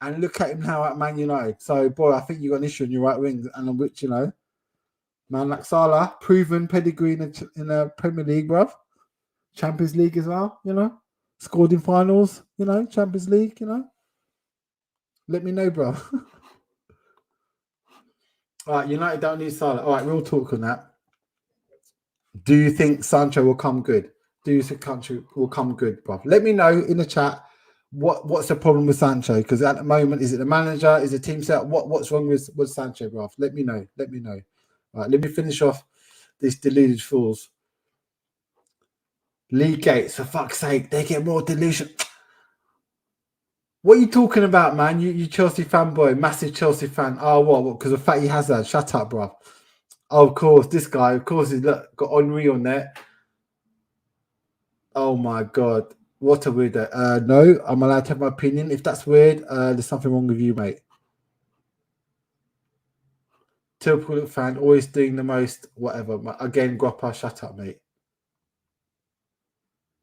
And look at him now at Man United. So, boy, I think you got an issue on your right wing, and on which, man like Salah, proven pedigree in the Premier League, bruv. Champions League as well, Scored in finals, Champions League, Let me know, bro. All right, United don't need Salah. All right, real talk on that. Do you think Sancho will come good? Do you think Sancho will come good, bro? Let me know in the chat what's the problem with Sancho, because at the moment, is it the manager? Is the team set? What's wrong with Sancho, bro? Let me know. All right, let me finish off these deluded fools. League gates, for fuck's sake, they get more delusion. What are you talking about, man? You Chelsea fanboy, massive Chelsea fan. Oh, what? Because of Fatty Hazard. Shut up, bro. Oh, of course, this guy. Of course, he's got Henry on there. Oh my god, what a weirdo. No, I'm allowed to have my opinion. If that's weird, there's something wrong with you, mate. Typical fan, always doing the most, whatever. Again, Guapa, shut up, mate.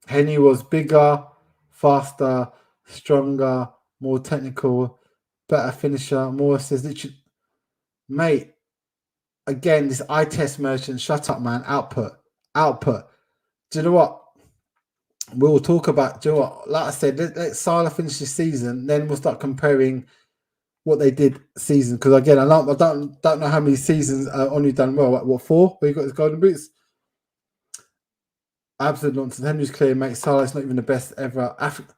Henry was bigger, faster, stronger, more technical, better finisher, more assists. Mate, again, this eye test merchant, shut up, man. Output. Do you know what? We'll talk about, do you know what? Like I said, let Salah finish this season, then we'll start comparing what they did season. Because again, I don't know how many seasons Only done well. What 4? Where you got his golden boots? Absolute nonsense. Henry's clear, mate. Salah's not even the best ever Africa.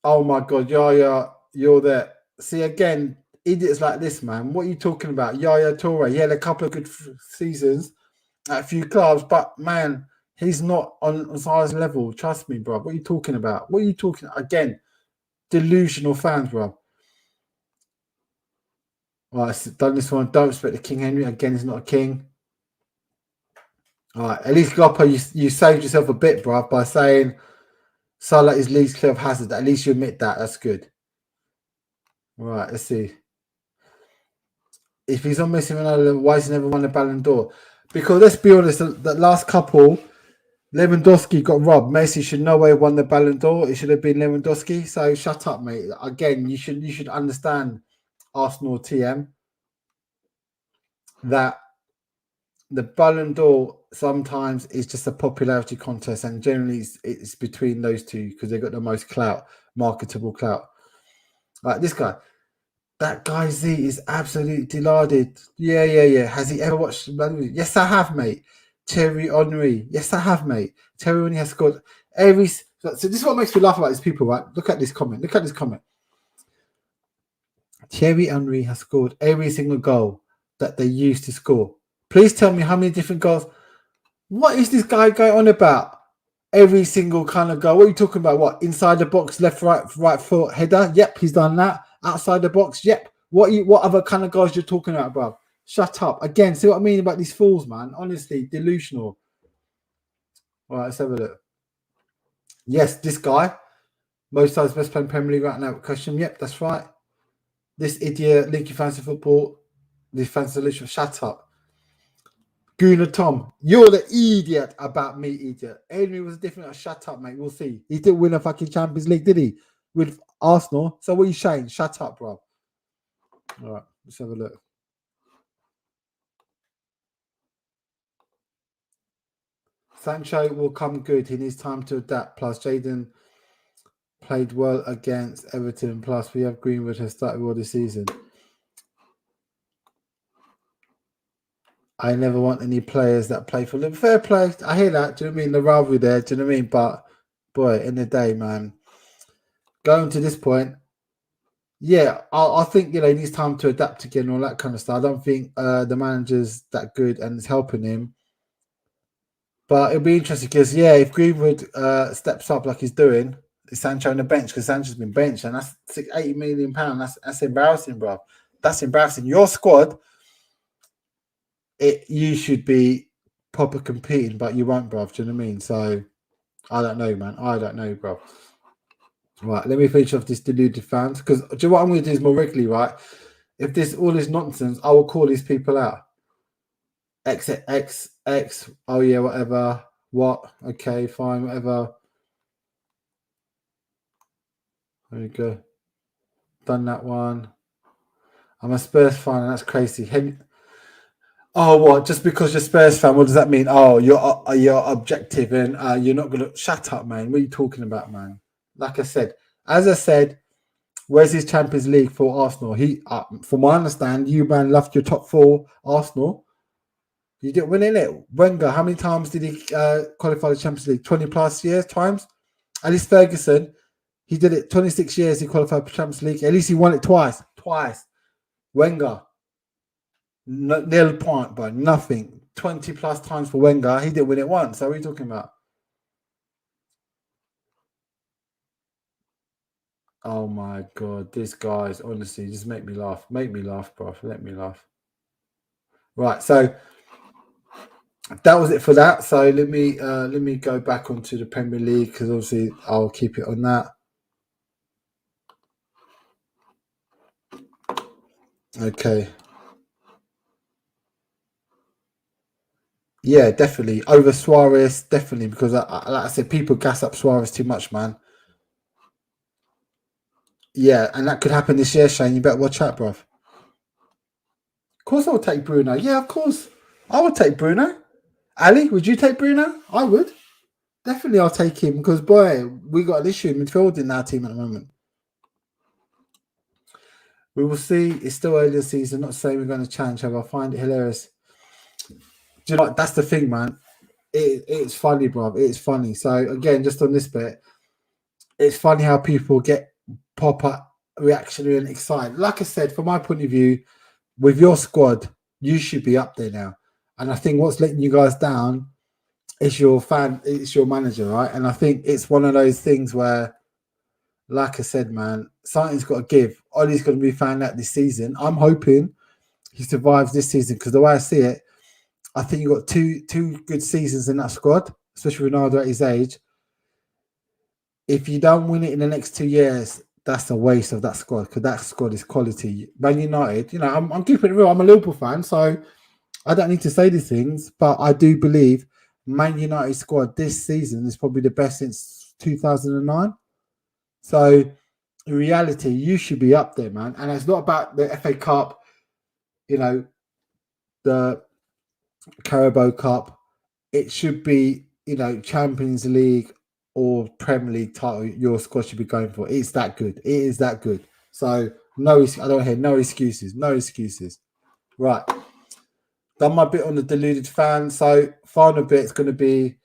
Oh my god, Yaya, you're there. See again, idiots like this, man. What are you talking about? Yaya Toure, he had a couple of good seasons at a few clubs, but man, he's not on Salah's level. Trust me, bro. What are you talking about? Again? Delusional fans, bro. All right, done this one. Don't respect the King Henry. Again, he's not a king. All right, at least Gopper, you saved yourself a bit, bro, by saying Salah is least clear of Hazard. At least you admit that. That's good. All right, let's see. If he's on Messi Ronaldo, why has he never won a Ballon d'Or? Because let's be honest, the last couple, Lewandowski got robbed. Messi should no way have won the Ballon d'Or. It should have been Lewandowski. So shut up, mate. Again, you should understand, Arsenal TM, that the Ballon d'Or sometimes is just a popularity contest, and generally it's between those two because they've got the most clout, marketable clout. Like this guy. That guy Z is absolutely delarded. Yeah. Has he ever watched? Yes, I have, mate. Thierry Henry. Yes, I have, mate. Thierry Henry has scored every. So this is what makes me laugh about these people, right? Look at this comment. Thierry Henry has scored every single goal that they used to score. Please tell me how many different goals. What is this guy going on about? Every single kind of goal. What are you talking about? What? Inside the box, left, right foot header? Yep, he's done that. Outside the box, yep. What other kind of goals you're talking about, bro? Shut up. Again, see what I mean about these fools, man? Honestly, delusional. All right, let's have a look. Yes, this guy. Most times best player in Premier League right now. Question. Yep, that's right. This idiot, Leaky Fancy Football. This fancy solution. Shut up. Gooner Tom, you're the idiot about me, idiot. Henry was different. Shut up, mate. We'll see. He didn't win a fucking Champions League, did he? With Arsenal. So what are you saying? Shut up, bro. All right, let's have a look. Sancho will come good. He needs time to adapt. Plus, Jaden played well against Everton. Plus, we have Greenwood has started well this season. I never want any players that play for them. Fair play. I hear that. Do you know what I mean? The rivalry there. Do you know what I mean? But, boy, in the day, man, going to this point, yeah, I think, he needs time to adapt again, all that kind of stuff. I don't think the manager's that good and it's helping him. But it'll be interesting because, if Greenwood steps up like he's doing, is Sancho on the bench? Because Sancho's been benched, and that's £80 million. That's embarrassing, bro. That's embarrassing. Your squad, you should be proper competing, but you won't, bro. Do you know what I mean? So, I don't know, man. I don't know, bro. Right, let me finish off this deluded fans. Because, do you know what I'm going to do is more regularly, right? If this all is nonsense, I will call these people out. X, oh yeah, whatever. What? Okay, fine, whatever. There you go. Done that one. I'm a Spurs fan, and that's crazy. Oh, what? Just because you're Spurs fan, what does that mean? Oh, you're objective and you're not gonna shut up, man. What are you talking about, man? Like I said, as I said, where's his Champions League for Arsenal? From my understand, you man left your top four Arsenal. You didn't win it. Wenger, how many times did he qualify the Champions League? 20 plus years times. At least Ferguson, he did it 26 years. He qualified for Champions League. At least he won it twice. Wenger, nil point, but nothing. 20 plus times for Wenger. He didn't win it once. So what are you talking about? Oh my God, this guy's honestly just make me laugh. Make me laugh, bro. Let me laugh. Right, so that was it for that. So let me go back onto the Premier League because obviously I'll keep it on that. Okay. Yeah, definitely over Suarez, definitely because like I said, people gas up Suarez too much, man. Yeah, and that could happen this year, Shane. You better watch out, bruv. Of course, I'll take Bruno. Yeah, of course, I would take Bruno. Ali, would you take Bruno? I would. Definitely, I'll take him because boy, we got an issue in midfield in our team at the moment. We will see. It's still early in the season. Not saying we're going to challenge her. I find it hilarious. Do you know what? That's the thing, man. It's funny, bruv. It's funny. So again, just on this bit, it's funny how people get pop up reactionary and excited. Like I said, from my point of view, with your squad, you should be up there now. And I think what's letting you guys down is it's your manager, right? And I think it's one of those things where, like I said, man, something's got to give. Ollie's going to be found out this season. I'm hoping he survives this season because the way I see it, I think you've got two good seasons in that squad, especially Ronaldo at his age. If you don't win it in the next 2 years, that's a waste of that squad because that squad is quality. Man United, I'm keeping it real. I'm a Liverpool fan, so I don't need to say these things, but I do believe Man United squad this season is probably the best since 2009. So in reality, you should be up there, man. And it's not about the FA Cup, the Carabao Cup. It should be, Champions League or Premier League title. Your squad should be going for. It's that good. It is that good. So I don't hear no excuses. No excuses. Right. Done my bit on the deluded fan. So final bit's going to be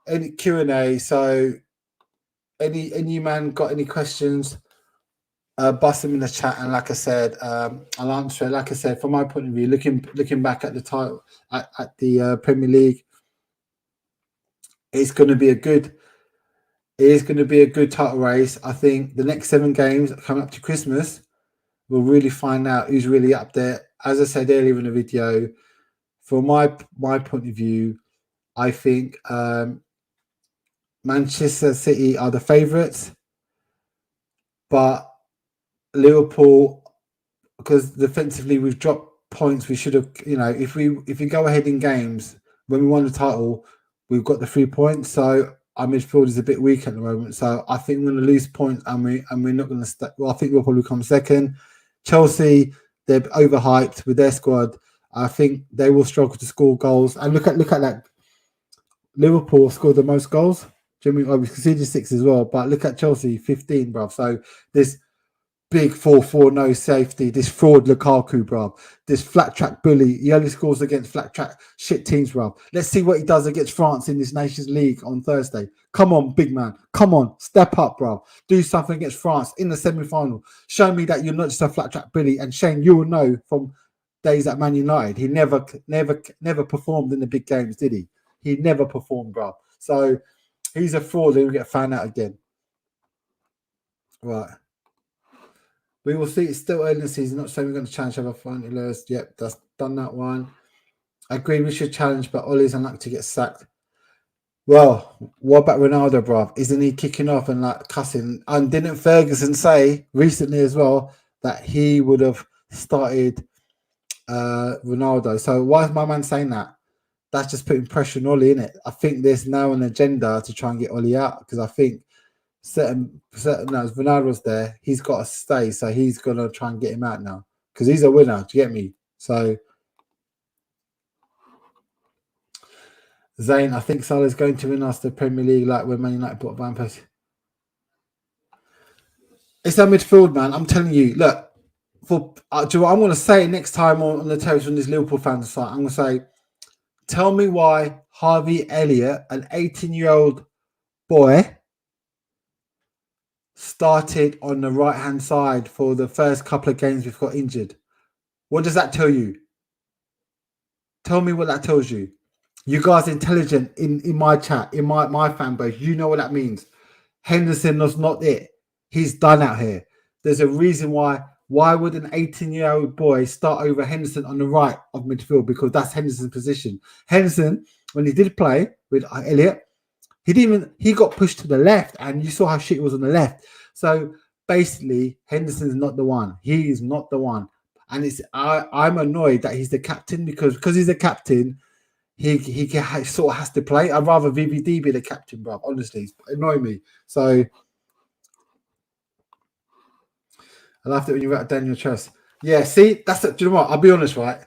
any Q&A. So any man got any questions? Bust them in the chat, and like I said, I'll answer it. Like I said, from my point of view, looking back at the title at the Premier League, it's going to be a good title race. I think the next 7 games coming up to Christmas, we'll really find out who's really up there. As I said earlier in the video, from my point of view, I think Manchester City are the favourites, but Liverpool, because defensively we've dropped points. We should have, if we go ahead in games when we won the title, we've got the 3 points. So our midfield is a bit weak at the moment. So I think we're going to lose points, and we're not going to. I think we'll probably come second. Chelsea, they're overhyped with their squad. I think they will struggle to score goals. And look at that. Liverpool scored the most goals. Jimmy, we conceded 6 as well, but look at Chelsea, 15, bruv. So this big 4-4 no safety, this fraud Lukaku, bruv. This flat track bully. He only scores against flat track shit teams, bruv. Let's see what he does against France in this Nations League on Thursday. Come on, big man. Come on, step up, bruv. Do something against France in the semi-final. Show me that you're not just a flat track bully. And Shane, you will know from days at Man United, he never performed in the big games, did he? He never performed, bruv. So he's a fraud. He'll get found out again. Right. We will see. It's still early in the season. Not saying we're going to challenge other finalists. Yep, that's done that one. I agree we should challenge, but Ollie's unlucky to get sacked. Well, what about Ronaldo, bruv? Isn't he kicking off and cussing? And didn't Ferguson say recently as well that he would have started Ronaldo? So why is my man saying that? that's just putting pressure on Ollie, innit? I think there's now an agenda to try and get Ollie out because I think certain no, Ronaldo's there, he's got to stay, so he's gonna try and get him out now because he's a winner. Do you get me? So Zain, I think Salah's going to win us the Premier League like when Man United bought Van Persie. It's our midfield, man. I'm telling you. Look, for I'm going to say it next time on the terrace when this Liverpool fans site. I'm going to say, tell me why Harvey Elliott, an 18-year-old boy, started on the right-hand side for the first couple of games before got injured. What does that tell you? Tell me what that tells you. You guys are intelligent in my chat, in my fan base. You know what that means. Henderson was not it. He's done out here. There's a reason why. Why would an 18-year-old boy start over Henderson on the right of midfield? Because that's Henderson's position. Henderson, when he did play with Elliott, he got pushed to the left, and you saw how shit it was on the left. So basically, Henderson's not the one. He is not the one. And I'm annoyed that he's the captain because he's the captain, he sort of has to play. I'd rather VVD be the captain, bro. Honestly, it's annoying me. So I laughed at when you wrote Daniel Chess. Yeah, see, that's it. Do you know what? I'll be honest, right?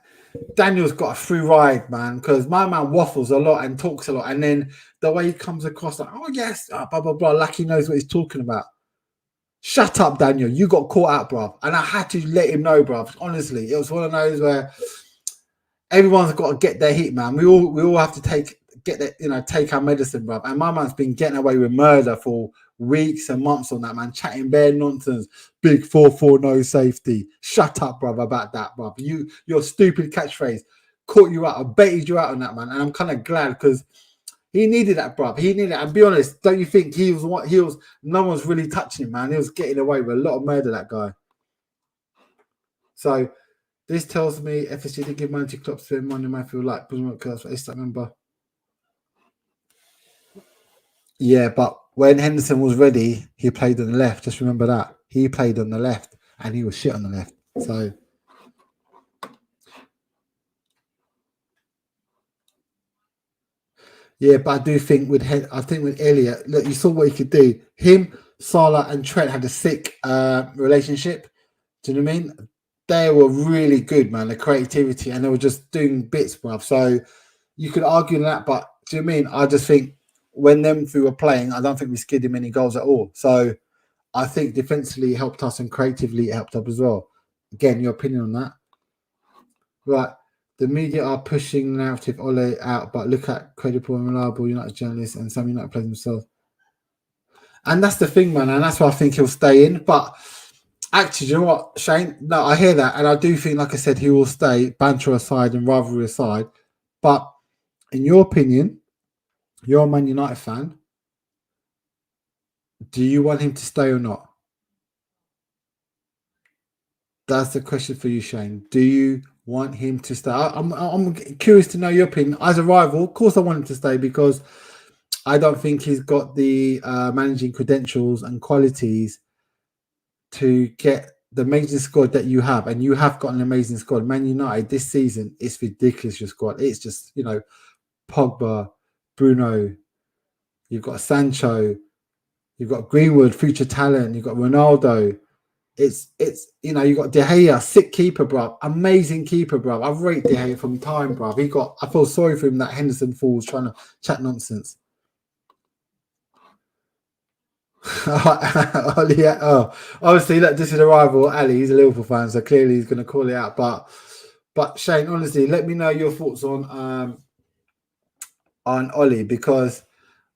Daniel's got a free ride, man, because my man waffles a lot and talks a lot, and then the way he comes across, like, oh yes, blah blah blah, like he knows what he's talking about. Shut up, Daniel. You got caught out, bruv. And I had to let him know, bruv. Honestly, it was one of those where everyone's got to get their hit, man. We all have to take our medicine, bruv. And my man's been getting away with murder for weeks and months on that, man. Chatting bare nonsense. Big 4-4 no safety. Shut up, bruv, about that, bruv. Your stupid catchphrase caught you out. I baited you out on that, man. And I'm kind of glad because he needed that, bruv. He needed it. And be honest, don't you think no one's really touching him, man. He was getting away with a lot of murder, that guy. So this tells me FSG did give money to clubs to spend money. I feel like because I remember. Yeah, but when Henderson was ready, he played on the left. Just remember that. He played on the left and he was shit on the left. So yeah, but I do think with Elliott, look, you saw what he could do. Him, Salah, and Trent had a sick relationship. Do you know what I mean? They were really good, man. The creativity, and they were just doing bits, bruv. So you could argue that, but do you know what I mean? I just think when them three were playing, I don't think we skidded many goals at all. So I think defensively it helped us and creatively it helped us as well. Again, your opinion on that? Right. The media are pushing the narrative Ole out, but look at credible and reliable United journalists and some United players themselves. And that's the thing, man. And that's why I think he'll stay in. But actually, do you know what, Shane? No, I hear that. And I do think, like I said, he will stay, banter aside and rivalry aside. But in your opinion, you're a Man United fan. Do you want him to stay or not? That's the question for you, Shane. Do you want him to stay? I'm curious to know your opinion. As a rival, of course I want him to stay because I don't think he's got the managing credentials and qualities to get the amazing squad that you have. And you have got an amazing squad. Man United this season, it's ridiculous, your squad. It's just, Pogba, Bruno, you've got Sancho, you've got Greenwood, future talent, you've got Ronaldo. It's you got De Gea, sick keeper, bruv. Amazing keeper, bruv. I've rated De Gea from time, bruv. I feel sorry for him that Henderson falls trying to chat nonsense. Obviously, look, this is a rival. Ali, he's a Liverpool fan, so clearly he's going to call it out. But Shane, honestly, let me know your thoughts on Ollie because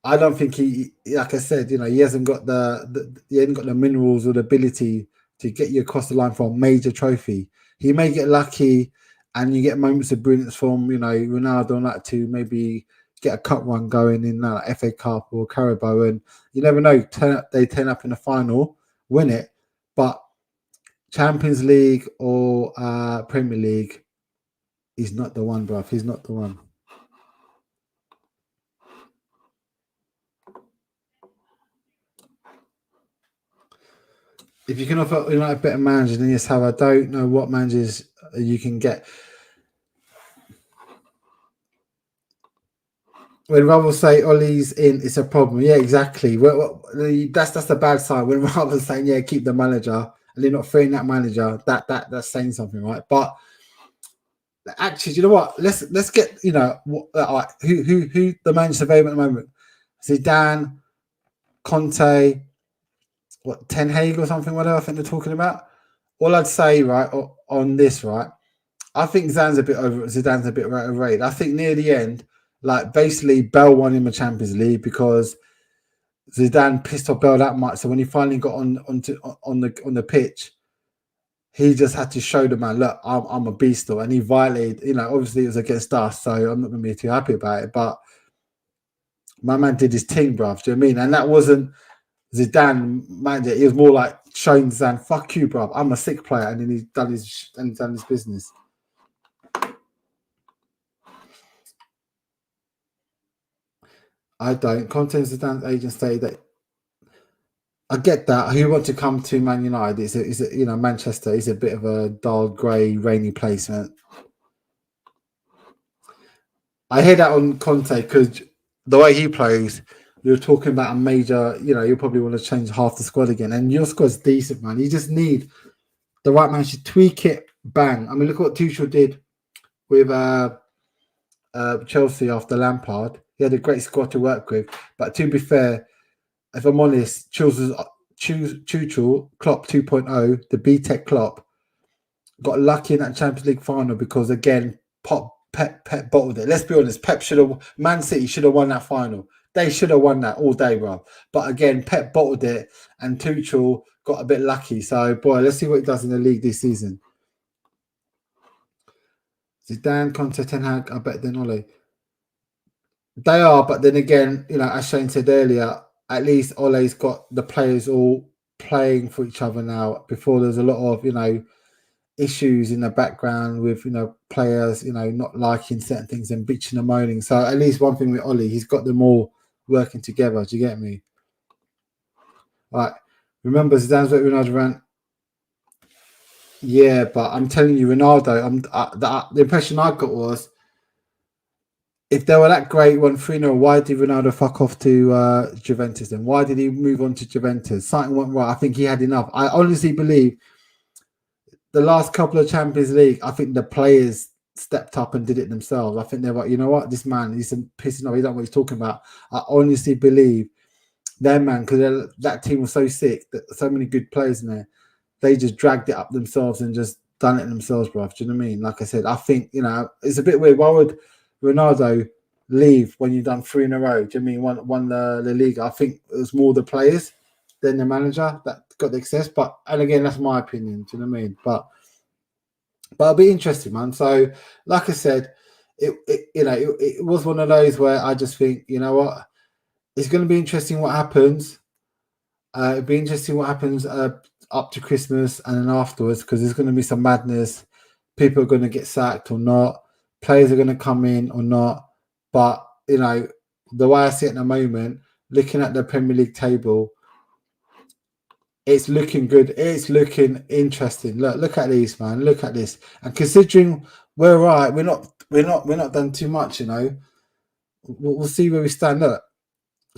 I don't think he, like I said, he hasn't got the minerals or the ability to get you across the line for a major trophy. He may get lucky, and you get moments of brilliance from Ronaldo and that to maybe get a cup run going in FA Cup or Carabao, and you never know. They turn up in the final, win it, but Champions League or Premier League, he's not the one, bruv. He's not the one. If you can offer a better manager than yes, I don't know what managers you can get. when Rob say Ollie's in, it's a problem. Yeah, exactly. That's the bad side. When Rob was saying, yeah, keep the manager, and they're not freeing that manager, that's saying something, right? But actually, you know what? Let's get who the manager's available at the moment. Zidane, Conte, Ten Hag or something, whatever I think they're talking about. All I'd say, right, on this, right, I think Zidane's a bit overrated. I think near the end, like basically Bell won him a Champions League because Zidane pissed off Bell that much. So when he finally got on the pitch, he just had to show the man, look, I'm a beast, though, and he violated. Obviously it was against us, so I'm not going to be too happy about it. But my man did his thing, bruv. Do you know what I mean? And that wasn't Zidane, man. It was more like showing Zidane, fuck you, bruv. I'm a sick player, and then he's done his business. I don't. Contenders Zidane's agent stated that. I get that. Who want to come to Man United? Is it Manchester is a bit of a dull, grey, rainy place, man. I hear that on Conte because the way he plays, you're talking about a major. You probably want to change half the squad again, and your squad's decent, man. You just need the right man to tweak it. Bang! I mean, look what Tuchel did with Chelsea after Lampard. He had a great squad to work with, but to be fair, if I'm honest, Tuchel Klopp 2.0, the BTEC Klopp, got lucky in that Champions League final because again, Pep bottled it. Let's be honest, Man City should have won that final. They should have won that all day, bro. But again, Pep bottled it, and Tuchel got a bit lucky. So, boy, let's see what he does in the league this season. Zidane, Conte, Ten Hag are better than Ole. They are, but then again, as Shane said earlier, at least Ole's got the players all playing for each other now. Before there's a lot of, issues in the background with, players, not liking certain things and bitching and moaning. So at least one thing with Ole, he's got them all working together. Do you get me? All right. Remember Zidane's with Ronaldo rant? Yeah, but I'm telling you, Ronaldo, the impression I got was, if they were that great, won 3-0, why did Ronaldo fuck off to Juventus then? Why did he move on to Juventus? Something went right. I think he had enough. I honestly believe the last couple of Champions League, I think the players stepped up and did it themselves. I think they're like, you know what, this man, he's pissing off. He don't know what he's talking about. I honestly believe their man, because that team was so sick, that so many good players in there, they just dragged it up themselves and just done it themselves, bro. Do you know what I mean? Like I said, I think, it's a bit weird. Why would Ronaldo leave when you've done 3 in a row? Do you know what I mean? Won the Liga. I think it was more the players than the manager that got the success. And again, that's my opinion. Do you know what I mean? But it'll be interesting, man. So, like I said, it was one of those where I just think, you know what, it's going to be interesting what happens. It'll be interesting what happens up to Christmas and then afterwards, because there's going to be some madness. People are going to get sacked or not. Players are going to come in or not. But, the way I see it in the moment, looking at the Premier League table, it's looking good. It's looking interesting. Look at these, man. Look at this. And considering we're right, we're not done too much, We'll see where we stand. Look,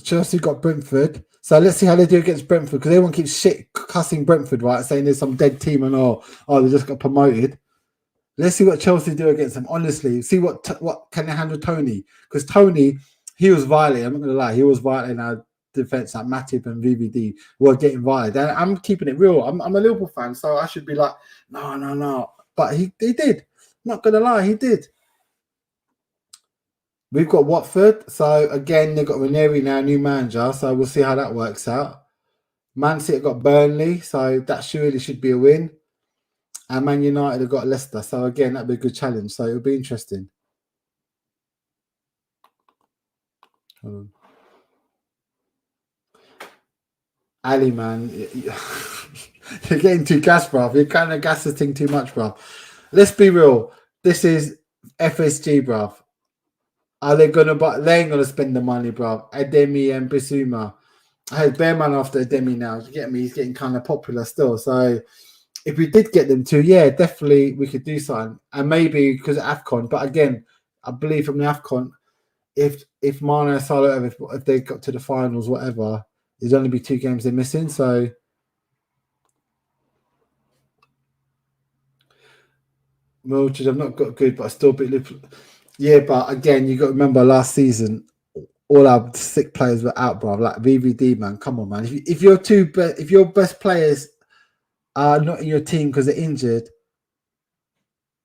Chelsea got Brentford. So let's see how they do against Brentford, because everyone keeps cussing Brentford, right? Saying there's some dead team and they just got promoted. Let's see what Chelsea do against them. Honestly, see what can they handle Tony? Because Tony, he was violent. I'm not gonna lie, he was violent in our defense. Like Matip and VVD were getting violent. And I'm keeping it real. I'm a Liverpool fan, so I should be like, no. But he did. I'm not gonna lie, he did. We've got Watford. So again, they've got Ranieri now, new manager. So we'll see how that works out. Man City got Burnley, so that surely should be a win. And Man United have got Leicester. So again, that'd be a good challenge. So it'll be interesting. Ali, man, you're getting too gas, bruv. You're kind of gas this thing too much, bruv. Let's be real. This is FSG, bruv. Are they gonna buy? They ain't gonna spend the money, bruv. Ademi and Bissouma. I had Bearman after Ademi now. You get me? He's getting kind of popular still. So if we did get them to, yeah, definitely we could do something. And maybe because of AFCON. But again, I believe from the AFCON, if Mane and Salah, if they got to the finals, whatever, there'd only be 2 games they're missing. So Mildred, I've not got good, but I still beat Liverpool. Yeah, but again, you got to remember last season, all our sick players were out, bro. Like VVD, man, come on, man. If your best players are not in your team because they're injured,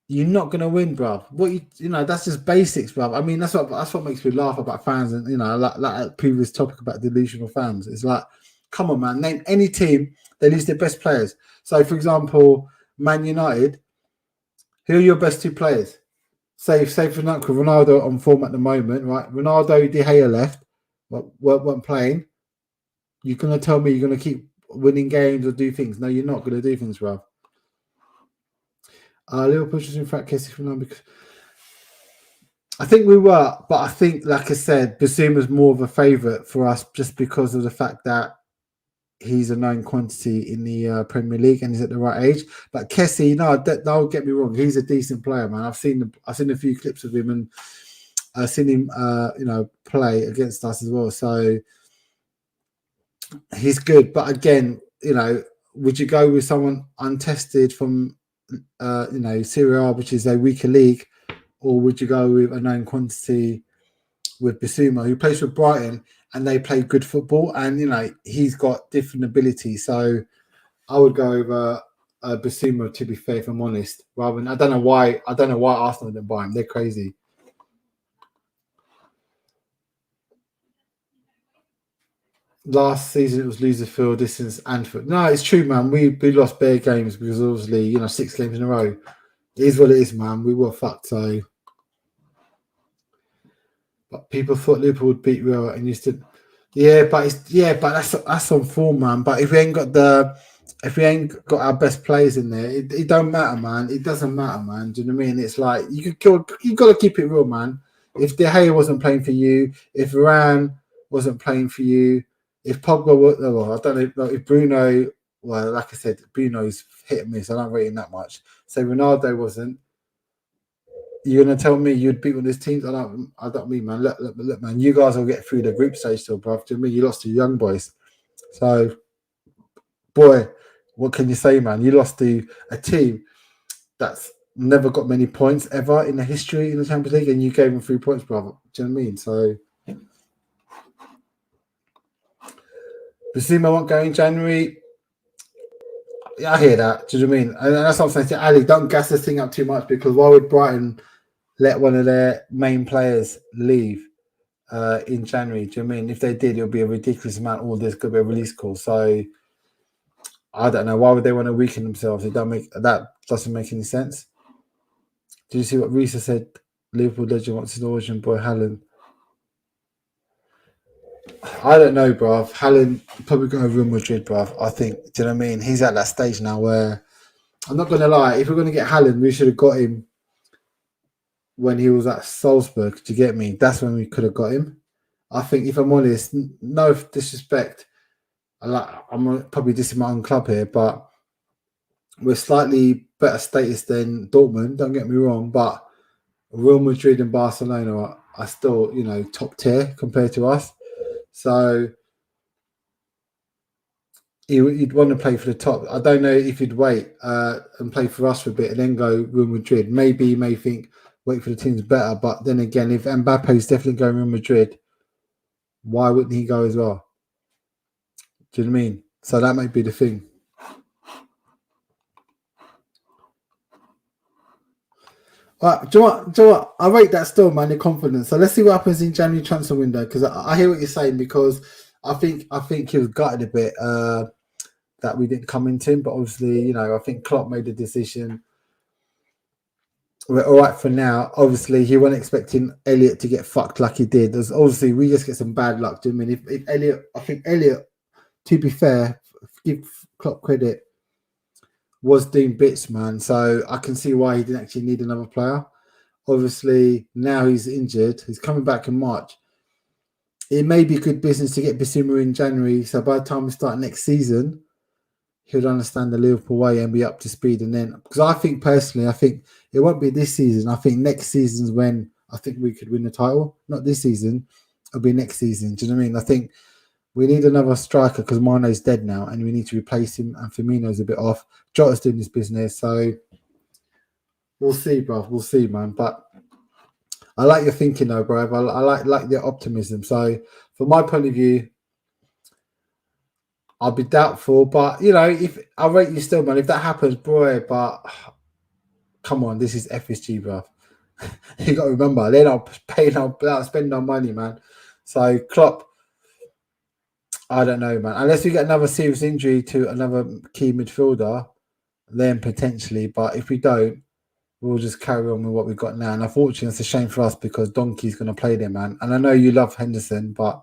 you're not gonna win, bro. What you know, that's just basics, bro. I mean, that's what makes me laugh about fans, and you know, like that previous topic about delusional fans. It's like, come on, man, name any team they lose their best players. So, for example, Man United, who are your best 2 players? Say for example, Ronaldo on form at the moment, right? Ronaldo, De Gea left, but weren't playing. You're gonna tell me you're gonna keep winning games or do things? No, you're not gonna do things, bro. Liverpool just in fact Kessie from because I think we were, but I think, like I said, Bissouma's more of a favourite for us just because of the fact that he's a known quantity in the Premier League and he's at the right age. But Kessie, no, don't get me wrong, he's a decent player, man. I've seen a few clips of him and I've seen him, play against us as well. So he's good. But again, would you go with someone untested from, Serie A, which is a weaker league, or would you go with a known quantity with Bissouma, who plays for Brighton and they play good football, and he's got different abilities. So I would go over Bissouma, to be fair, if I'm honest. Rather than I don't know why Arsenal didn't buy him. They're crazy. Last season it was Loserfield, this is Anfield. No, it's true, man. We lost bare games because obviously 6 games in a row. It is what it is, man. We were fucked. So, but people thought Liverpool would beat Real, and used to. Yeah, but that's on form, man. But if we ain't got our best players in there, it don't matter, man. It doesn't matter, man. Do you know what I mean? It's like you got to keep it real, man. If De Gea wasn't playing for you, if Varane wasn't playing for you, if Pogba was, well, I don't know if Bruno. Well, like I said, Bruno's hit and miss. I don't rate him that much. So Ronaldo wasn't. You're gonna tell me you'd beat one of these teams? I don't mean, man. Look, man. You guys will get through the group stage still, bro. Do you mean you lost to young boys? So, boy, what can you say, man? You lost to a team that's never got many points ever in the history in the Champions League, and you gave them 3 points, brother. Do you know what I mean? So, Basuma won't go in January. Yeah, I hear that. Do you know what I mean? And that's what I'm saying to Ali. Don't gas this thing up too much, because why would Brighton let one of their main players leave in January? Do you know what I mean? If they did, it would be a ridiculous amount. All this could be a release call. So I don't know. Why would they want to weaken themselves? That doesn't make any sense. Did you see what Risa said? Liverpool legend wants his origin boy Haaland. I don't know, bruv. Haaland probably going to Real Madrid, bruv. I think. Do you know what I mean? He's at that stage now where, I'm not going to lie, if we're going to get Haaland, we should have got him when he was at Salzburg. Do you get me? That's when we could have got him. I think, if I'm honest, no disrespect, I'm probably dissing my own club here, but we're slightly better status than Dortmund. Don't get me wrong, but Real Madrid and Barcelona are still, top tier compared to us. So you'd want to play for the top. I don't know if you'd wait and play for us for a bit and then go Real Madrid. Maybe you may think wait for the teams better, but then again, if Mbappe's definitely going Real Madrid, why wouldn't he go as well? Do you know what I mean? So that might be the thing. Do you know what? I rate that still, man, the confidence. So let's see what happens in January transfer window, because I hear what you're saying, because I think he was gutted a bit that we didn't come into him, but obviously, I think Klopp made the decision. We're all right for now. Obviously, he wasn't expecting Elliot to get fucked like he did. Obviously, we just get some bad luck. Do you mean if Elliot? I think Elliot, to be fair, give Klopp credit, was doing bits, man. So I can see why he didn't actually need another player. Obviously, now he's injured. He's coming back in March. It may be good business to get Bissouma in January. So by the time we start next season, he'll understand the Liverpool way and be up to speed. And then, because I think personally, it won't be this season. I think next season's when I think we could win the title. Not this season, it'll be next season. Do you know what I mean? I think we need another striker because Mane's dead now and we need to replace him, and Firmino's a bit off. Jota's doing his business, so we'll see, bro. We'll see, man. But I like your thinking, though, bro. I like your optimism. So, from my point of view, I'll be doubtful. But, you know, if I'll rate you still, man. If that happens, boy, but come on, this is FSG, bro. You got to remember, they're not paying out, spending our money, man. So, Klopp, I don't know, man. Unless we get another serious injury to another key midfielder, then potentially. But if we don't, we'll just carry on with what we've got now. And unfortunately, it's a shame for us because Donkey's going to play there, man. And I know you love Henderson, but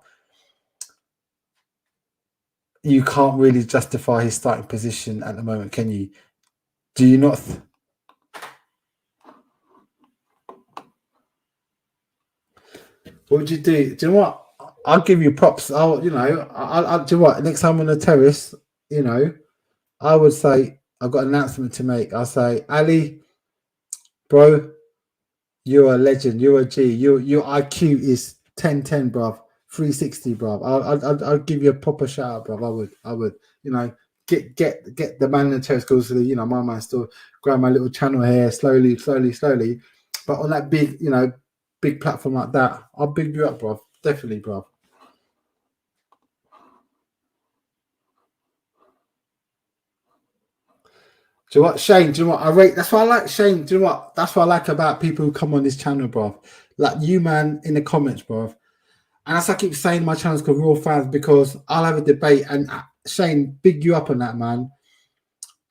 you can't really justify his starting position at the moment, can you? Do you not? What would you do? Do you know what? I'll give you props. I'll do you know what? Next time on the terrace, you know, I would say I've got an announcement to make. I'll say, Ali, bro, you're a legend. You're a G. Your IQ is 10, bruv. 360, bruv. I'll give you a proper shout out, bruv. I would. You know, get the man in the terrace because you know my man still growing my little channel here slowly. But on that big platform like that, I'll big you up, bruv. Definitely, bruv. Do you know what, Shane? Do you know what I rate? That's what I like, Shane. Do you know what? That's what I like about people who come on this channel, bro. Like you, man, in the comments, bro. And that's I keep saying my channel's called Raw Fans because I'll have a debate. And Shane, big you up on that, man.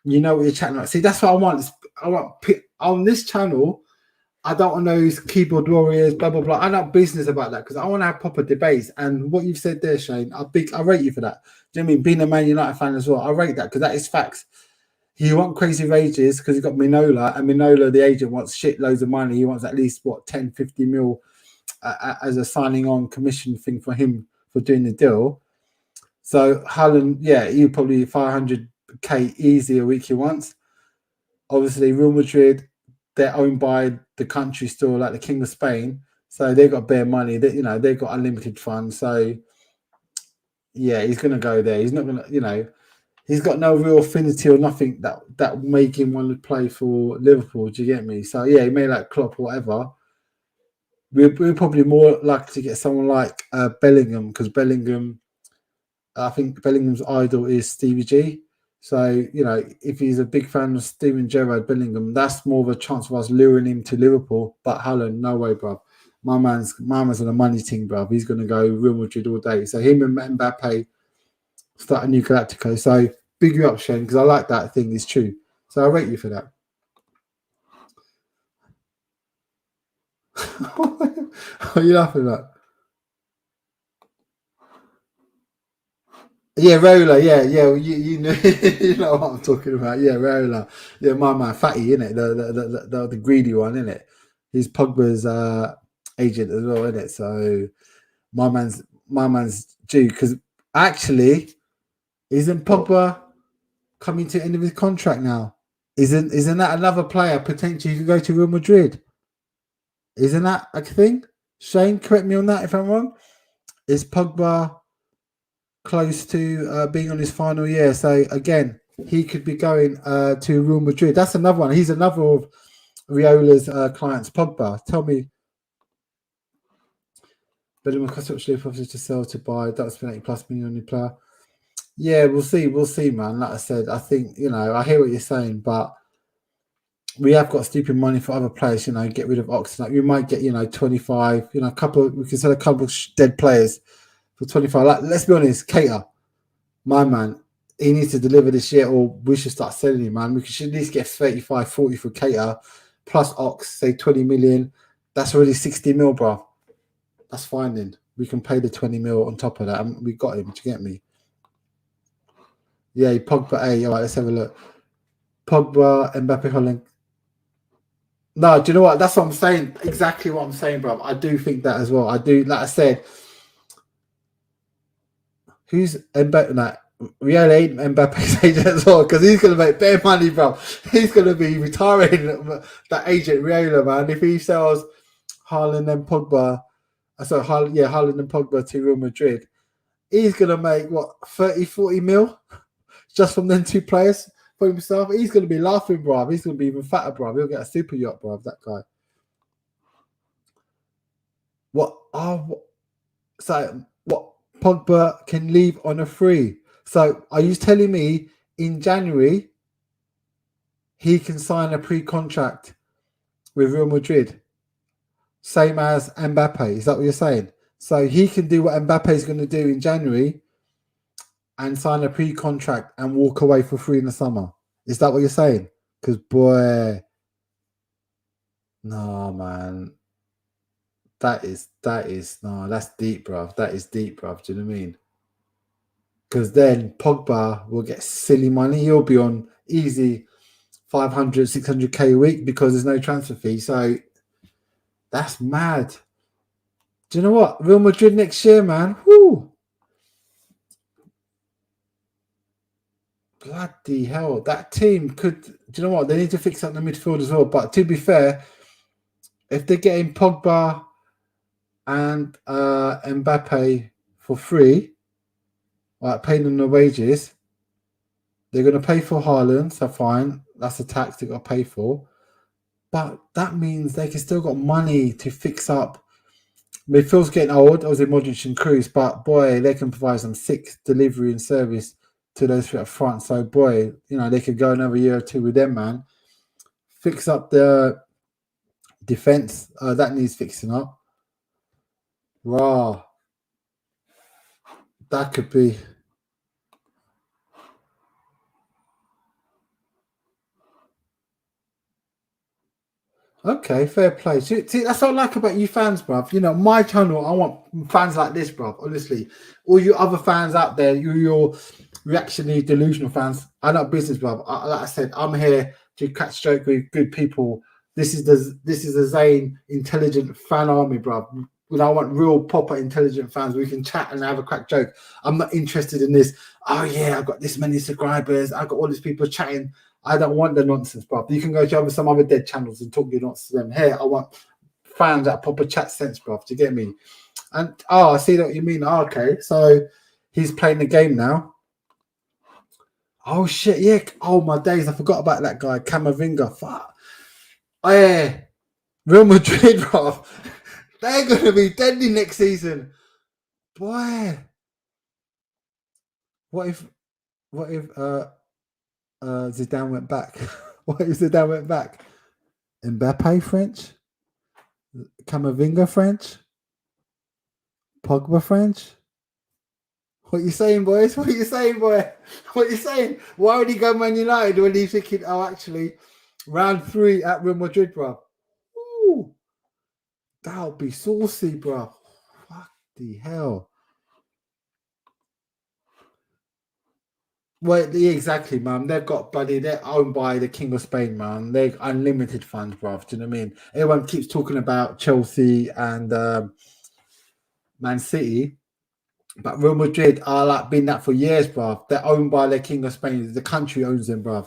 You know what you're chatting about. See, that's what I want. I want on this channel. I don't want those keyboard warriors, blah blah blah. I'm not business about that because I want to have proper debates. And what you've said there, Shane, I rate you for that. Do you know what I mean? Being a Man United fan as well, I rate that because that is facts. He wants crazy wages because he's got Minola, and Minola, the agent, wants shitloads of money. He wants at least 10, 50 mil as a signing on commission thing for him for doing the deal. So Haaland, yeah, he probably 500k easy a week he wants. Obviously, Real Madrid, they're owned by the country still, like the King of Spain, so they've got bare money. They've got unlimited funds. So yeah, he's gonna go there. He's not gonna, he's got no real affinity or nothing that will make him want to play for Liverpool. Do you get me? So yeah, he may like Klopp or whatever. We're probably more likely to get someone like Bellingham because I think Bellingham's idol is Stevie G. So if he's a big fan of Steven Gerrard Bellingham, that's more of a chance of us luring him to Liverpool. But Haaland, no way, bro. My man's on a money thing, bro. He's going to go Real Madrid all day. So him and Mbappe start a new Galactico. So big you up, Shane, because I like that thing. It's true. So I rate you for that. What are you laughing at? Yeah, Rola. Yeah. You know, you know what I'm talking about. Yeah, Rola. Yeah, my man, Fatty, innit? The greedy one, innit? He's Pogba's agent as well, innit? So my man's due because actually, isn't Pogba coming to the end of his contract now? Isn't that another player potentially could go to Real Madrid? Isn't that a thing? Shane, correct me on that if I'm wrong. Is Pogba close to being on his final year? So again, he could be going to Real Madrid. That's another one. He's another of Riola's clients. Pogba. Tell me. But in cost obviously to sell to buy. That's been 80+ million on your player. Yeah, we'll see, man. Like I said, I think I hear what you're saying, but we have got stupid money for other players. Get rid of Oxen. Like we might get 25. We can sell a couple of dead players for 25. Like let's be honest, Keita, my man, he needs to deliver this year, or we should start selling him, man. We should at least get 35, 40 for Keita, plus Ox, say 20 million. That's already 60 mil, bro. That's fine then. We can pay the 20 mil on top of that. And we got him. Do you get me? Yeah, Pogba A. All right, let's have a look. Pogba, Mbappe, Holland. No, do you know what? That's what I'm saying. Exactly what I'm saying, bro. I do think that as well. I do. Like I said, who's Mbappe? Like, Real ain't Mbappe's agent as well because he's going to make bare money, bro. He's going to be retiring that agent, Riola, man. If he sells Haaland and Pogba. Haaland and Pogba to Real Madrid. He's gonna make what 30, 40 mil just from them two players for himself. He's gonna be laughing, bruv. He's gonna be even fatter, bruv. He'll get a super yacht, bruv. That guy. What? What? Pogba can leave on a free. So are you telling me in January he can sign a pre-contract with Real Madrid, same as Mbappe? Is that what you're saying? So he can do what Mbappe is going to do in January and sign a pre-contract and walk away for free in the summer. Is that what you're saying? Because boy, no man, that's deep, bruv. That is deep, bruv. Do you know what I mean? Because then Pogba will get silly money. He'll be on easy 500, 600k a week because there's no transfer fee. So that's mad. Do you know what? Real Madrid next year, man. Whoo! Bloody hell. That team could... Do you know what? They need to fix up the midfield as well. But to be fair, if they're getting Pogba and Mbappe for free, like paying them the wages, they're going to pay for Haaland, so fine. That's a tax they've got to pay for. But that means they can still got money to fix up. Midfield's getting old. I was in Modric and Kroos, but boy, they can provide some sick delivery and service to those three up front. So boy, they could go another year or two with them, man. Fix up the defense. That needs fixing up. Raw. That could be... Okay, fair play. See, that's what I like about you fans, bruv. My channel, I want fans like this, bruv. Honestly, all you other fans out there, your reactionary, delusional fans, I know business, bruv. Like I said, I'm here to catch joke with good people. This is the Zain intelligent fan army, bruv. I want real proper intelligent fans. We can chat and have a crack joke. I'm not interested in this. Oh yeah, I've got this many subscribers. I've got all these people chatting. I don't want the nonsense, bro. You can go to some other dead channels and talk your nonsense to them. Here, I want fans that proper chat sense, bro. Do you get me? And I see what you mean. Okay, so he's playing the game now. Oh shit, yeah. Oh my days, I forgot about that guy, Camavinga. Fuck. Oh yeah, Real Madrid, bro. They're gonna be deadly next season, boy. What if Zidane went back? What if Zidane went back? Mbappe French? Camavinga French? Pogba French? What you saying, boys? What you saying, boy? What you saying? Why would he go Man United when he's thinking, actually, round 3 at Real Madrid, bro? Ooh, that would be saucy, bro. Fuck the hell. Well, yeah, exactly, man. They're owned by the King of Spain, man. They're unlimited funds, bro. Do you know what I mean? Everyone keeps talking about Chelsea and Man City, but Real Madrid are been that for years, bro. They're owned by the King of Spain. The country owns them, bro.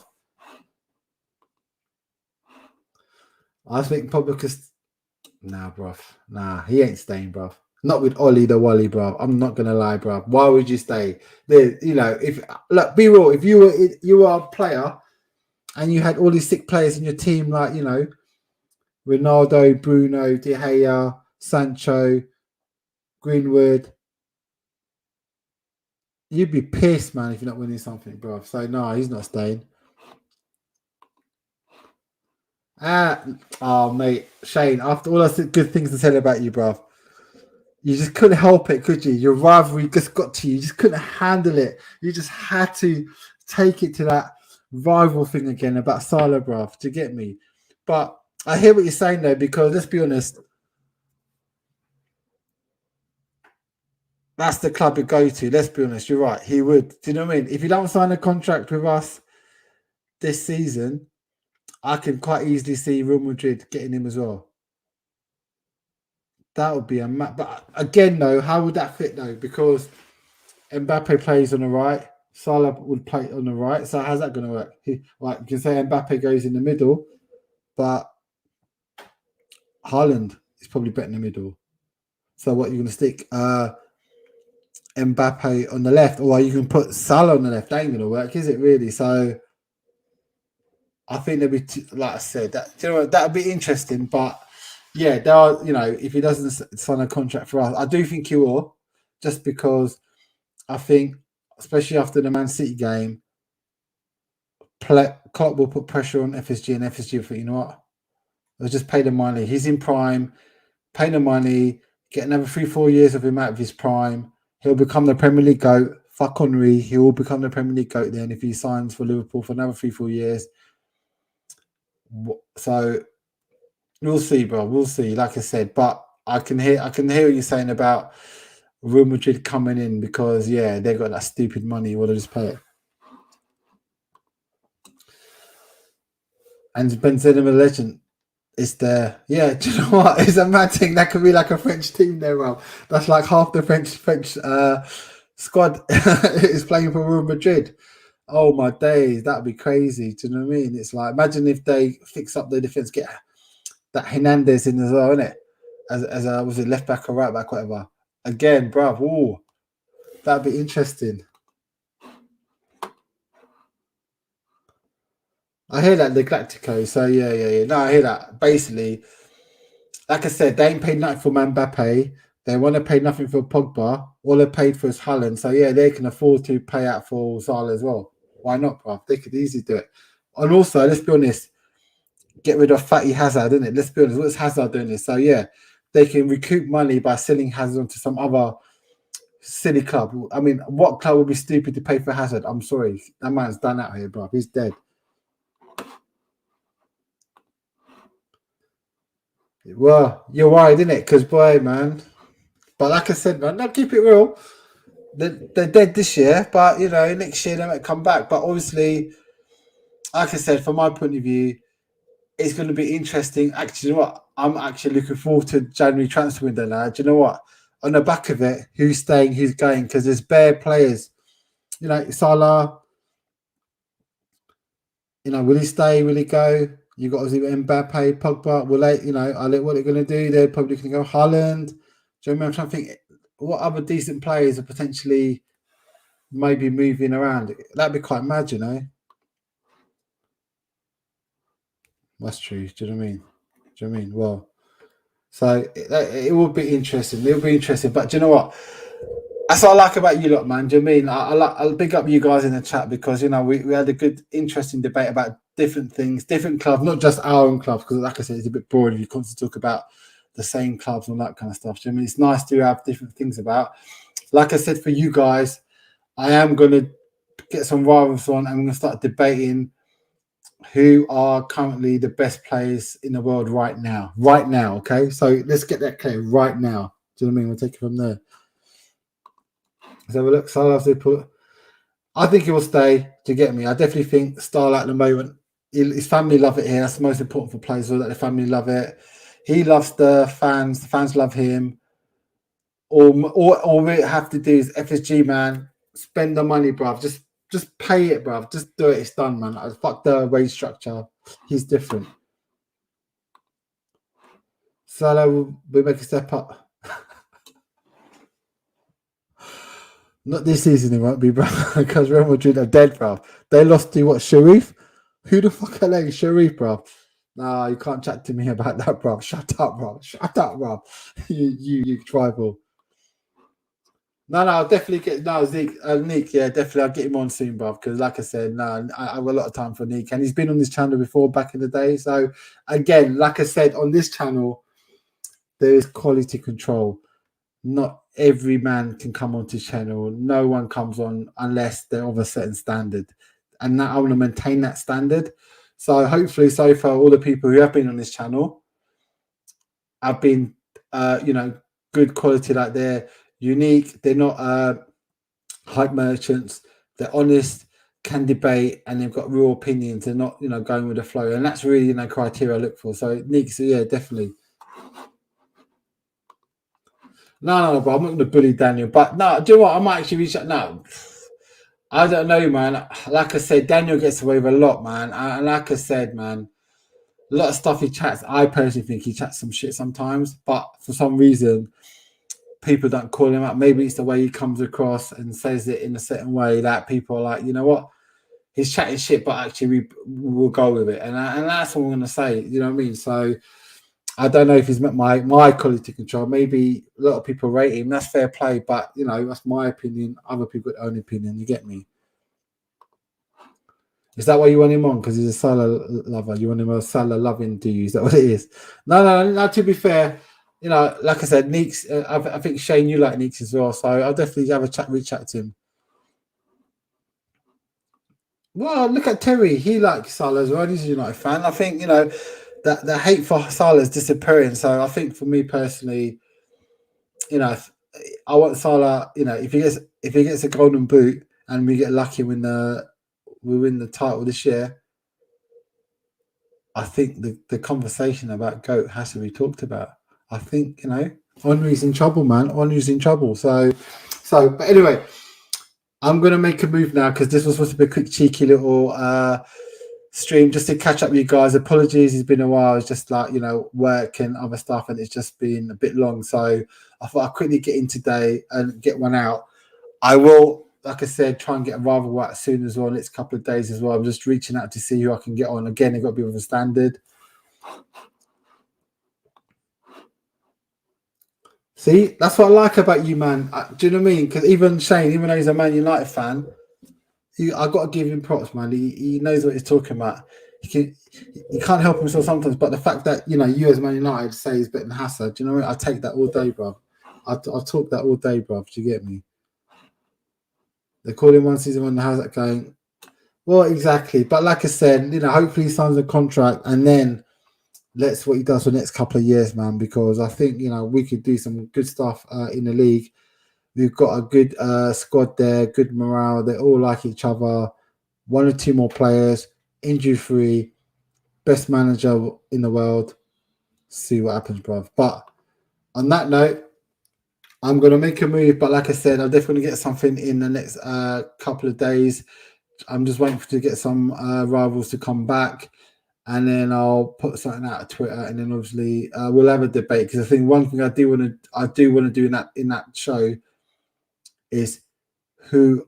I think Publicus. Nah, bro. Nah, he ain't staying, bro. Not with Ollie the Wally, bro. I'm not gonna lie, bro. Why would you stay? Be real. If you were a player and you had all these sick players in your team, like Ronaldo, Bruno, De Gea, Sancho, Greenwood, you'd be pissed, man, if you're not winning something, bro. So no, he's not staying. Mate, Shane. After all those good things to say about you, bro. You just couldn't help it, could you? Your rivalry just got to you. You just couldn't handle it. You just had to take it to that rival thing again about Salah, bruv. Do you get me? But I hear what you're saying, though, because let's be honest, that's the club he'd go to. Let's be honest. You're right. He would. Do you know what I mean? If you don't sign a contract with us this season, I can quite easily see Real Madrid getting him as well. That would be but again, though, how would that fit, though? Because Mbappe plays on the right. Salah would play on the right. So how's that going to work? You can say Mbappe goes in the middle, but Haaland He's probably better in the middle. So what, you're going to stick Mbappe on the left, or you can put Salah on the left? That ain't going to work, is it really? So I think there'll be, like I said, that'll be interesting. But yeah, there are, if he doesn't sign a contract for us, I do think he will, just because I think, especially after the Man City game, Klopp will put pressure on FSG, and FSG will think, you know what, they'll just pay the money. He's in prime, pay the money, get another 3-4 years of him out of his prime. He'll become the Premier League GOAT. Fuck Henry, he will become the Premier League GOAT then if he signs for Liverpool for another 3-4 years. So we'll see, bro. We'll see. Like I said, but I can hear what you're saying about Real Madrid coming in, because they've got that stupid money. You want to just pay it. And Benzema, legend, is there. Yeah, do you know what? It's a mad thing. That could be like a French team there, bro. That's like half the French squad is playing for Real Madrid. Oh my days, that'd be crazy. Do you know what I mean? It's like, imagine if they fix up the defense, get that Hernandez in as well, isn't it? As a, was it left back or right back, whatever. Again, bruv, ooh, that'd be interesting. I hear that, the Galactico. So yeah. No, I hear that. Basically, like I said, they ain't paid nothing for Mbappe. They want to pay nothing for Pogba. All they paid for is Haaland. So yeah, they can afford to pay out for Salah as well. Why not, bruv? They could easily do it. And also, let's be honest, get rid of Fatty Hazard, isn't it? Let's be honest, what's Hazard doing this? So yeah, they can recoup money by selling Hazard to some other silly club. I mean, what club would be stupid to pay for Hazard? I'm sorry, that man's done out here, bro. He's dead. Well, you're worried, isn't it? Because boy, man. But like I said, man, no, keep it real. They're dead this year, but next year they might come back. But obviously, like I said, from my point of view, it's going to be interesting. Actually, you know what? I'm actually looking forward to January transfer window now. Do you know what? On the back of it, who's staying, who's going? Because there's bare players. Salah. Will he stay? Will he go? You got Mbappe, Pogba. Will they? What they're going to do? They're probably going to go Haaland. Do you remember? I'm trying to think what other decent players are potentially maybe moving around. That'd be quite mad, That's true. Do you know what I mean? Well, so it will be interesting. It'll be interesting. But do you know what? That's what I like about you lot, man. Do you know what I mean? I'll big up you guys in the chat, because we had a good, interesting debate about different things, different clubs, not just our own clubs. Because like I said, it's a bit boring if you constantly talk about the same clubs and all that kind of stuff. Do you know what I mean? It's nice to have different things about. Like I said, for you guys, I am going to get some rivals on. I'm going to start debating who are currently the best players in the world right now. Right now, okay? So let's get that clear right now. Do you know what I mean? We'll take it from there. So look, Salah, I think he will stay. To get me, I definitely think Salah at the moment, his family love it here. That's the most important for players, so that the family love it. He loves the fans. The fans love him. All we have to do is FSG, man. Spend the money, bruv. Just pay it, bruv. Just do it. It's done, man. Fuck the wage structure. He's different. Salah will make a step up. Not this season, it won't be, bro, because Real Madrid are dead, bro. They lost to what, Sharif? Who the fuck are they? Sharif, bro. Nah, you can't chat to me about that, bro. Shut up, bro. Shut up, bro. you tribal. No, I'll definitely get Zeke, Nick. Yeah, definitely, I'll get him on soon, bro. Because, like I said, I've got a lot of time for Nick, and he's been on this channel before back in the day. So, again, like I said, on this channel, there is quality control. Not every man can come onto channel. No one comes on unless they're of a certain standard, and I want to maintain that standard. So hopefully, so far, all the people who have been on this channel have been, good quality. Like, they're unique. They're not hype merchants. They're honest, can debate, and they've got real opinions. They're not, going with the flow, and that's really, criteria I look for. So Nick, so yeah, definitely. No, bro, I'm not going to bully Daniel. But no, do you know what? I might actually reach out. No, I don't know, man. Like I said, Daniel gets away with a lot, man. And like I said, man, a lot of stuff he chats, I personally think he chats some shit sometimes, but for some reason, people don't call him out. Maybe it's the way he comes across and says it in a certain way that people are like, you know what, he's chatting shit, but actually we will go with it, and that's what I'm going to say. You know what I mean? So I don't know if he's met my quality control. Maybe a lot of people rate him. That's fair play, but you know that's my opinion. Other people got their own opinion. You get me? Is that why you want him on? Because he's a Salah lover. You want him a Salah loving dude? Is that what it is? No. To be fair, you know, like I said, Neeks. I think Shane, you like Neeks as well, so I'll definitely have a chat. Reach out to him. Well, look at Terry. He likes Salah as well. He's a United fan. I think you know that the hate for Salah is disappearing. So I think for me personally, you know, I want Salah. You know, if he gets a golden boot and we get lucky when we win the title this year, I think the conversation about GOAT has to be talked about. I think, you know, Henry's in trouble, man. Henry's in trouble. But anyway, I'm going to make a move now because this was supposed to be a quick, cheeky little stream just to catch up with you guys. Apologies, it's been a while. It's just like, you know, work and other stuff, and it's just been a bit long. So I thought I'd quickly get in today and get one out. I will, like I said, try and get a rival out soon as well, next couple of days as well. I'm just reaching out to see who I can get on. Again, they've got to be with a standard. See, that's what I like about you, man. Do you know what I mean? Because even Shane, even though he's a Man United fan, I got to give him props, man. He knows what he's talking about. He can't help himself sometimes. But the fact that, you know, you as Man United say he's better than Hazard, do you know what I mean? I take that all day, bro. I'll talk that all day, bro. Do you get me? They called him one season when how's that going? Well, exactly. But like I said, you know, hopefully he signs a contract and then let's what he does for the next couple of years, man, because I think, you know, we could do some good stuff in the league. We've got a good squad there, good morale. They all like each other. One or two more players, injury free, best manager in the world. See what happens, bro. But on that note, I'm going to make a move. But like I said, I'm definitely going to get something in the next couple of days. I'm just waiting to get some rivals to come back. And then I'll put something out of Twitter, and then obviously we'll have a debate. Because I think one thing I do want to do in that show is who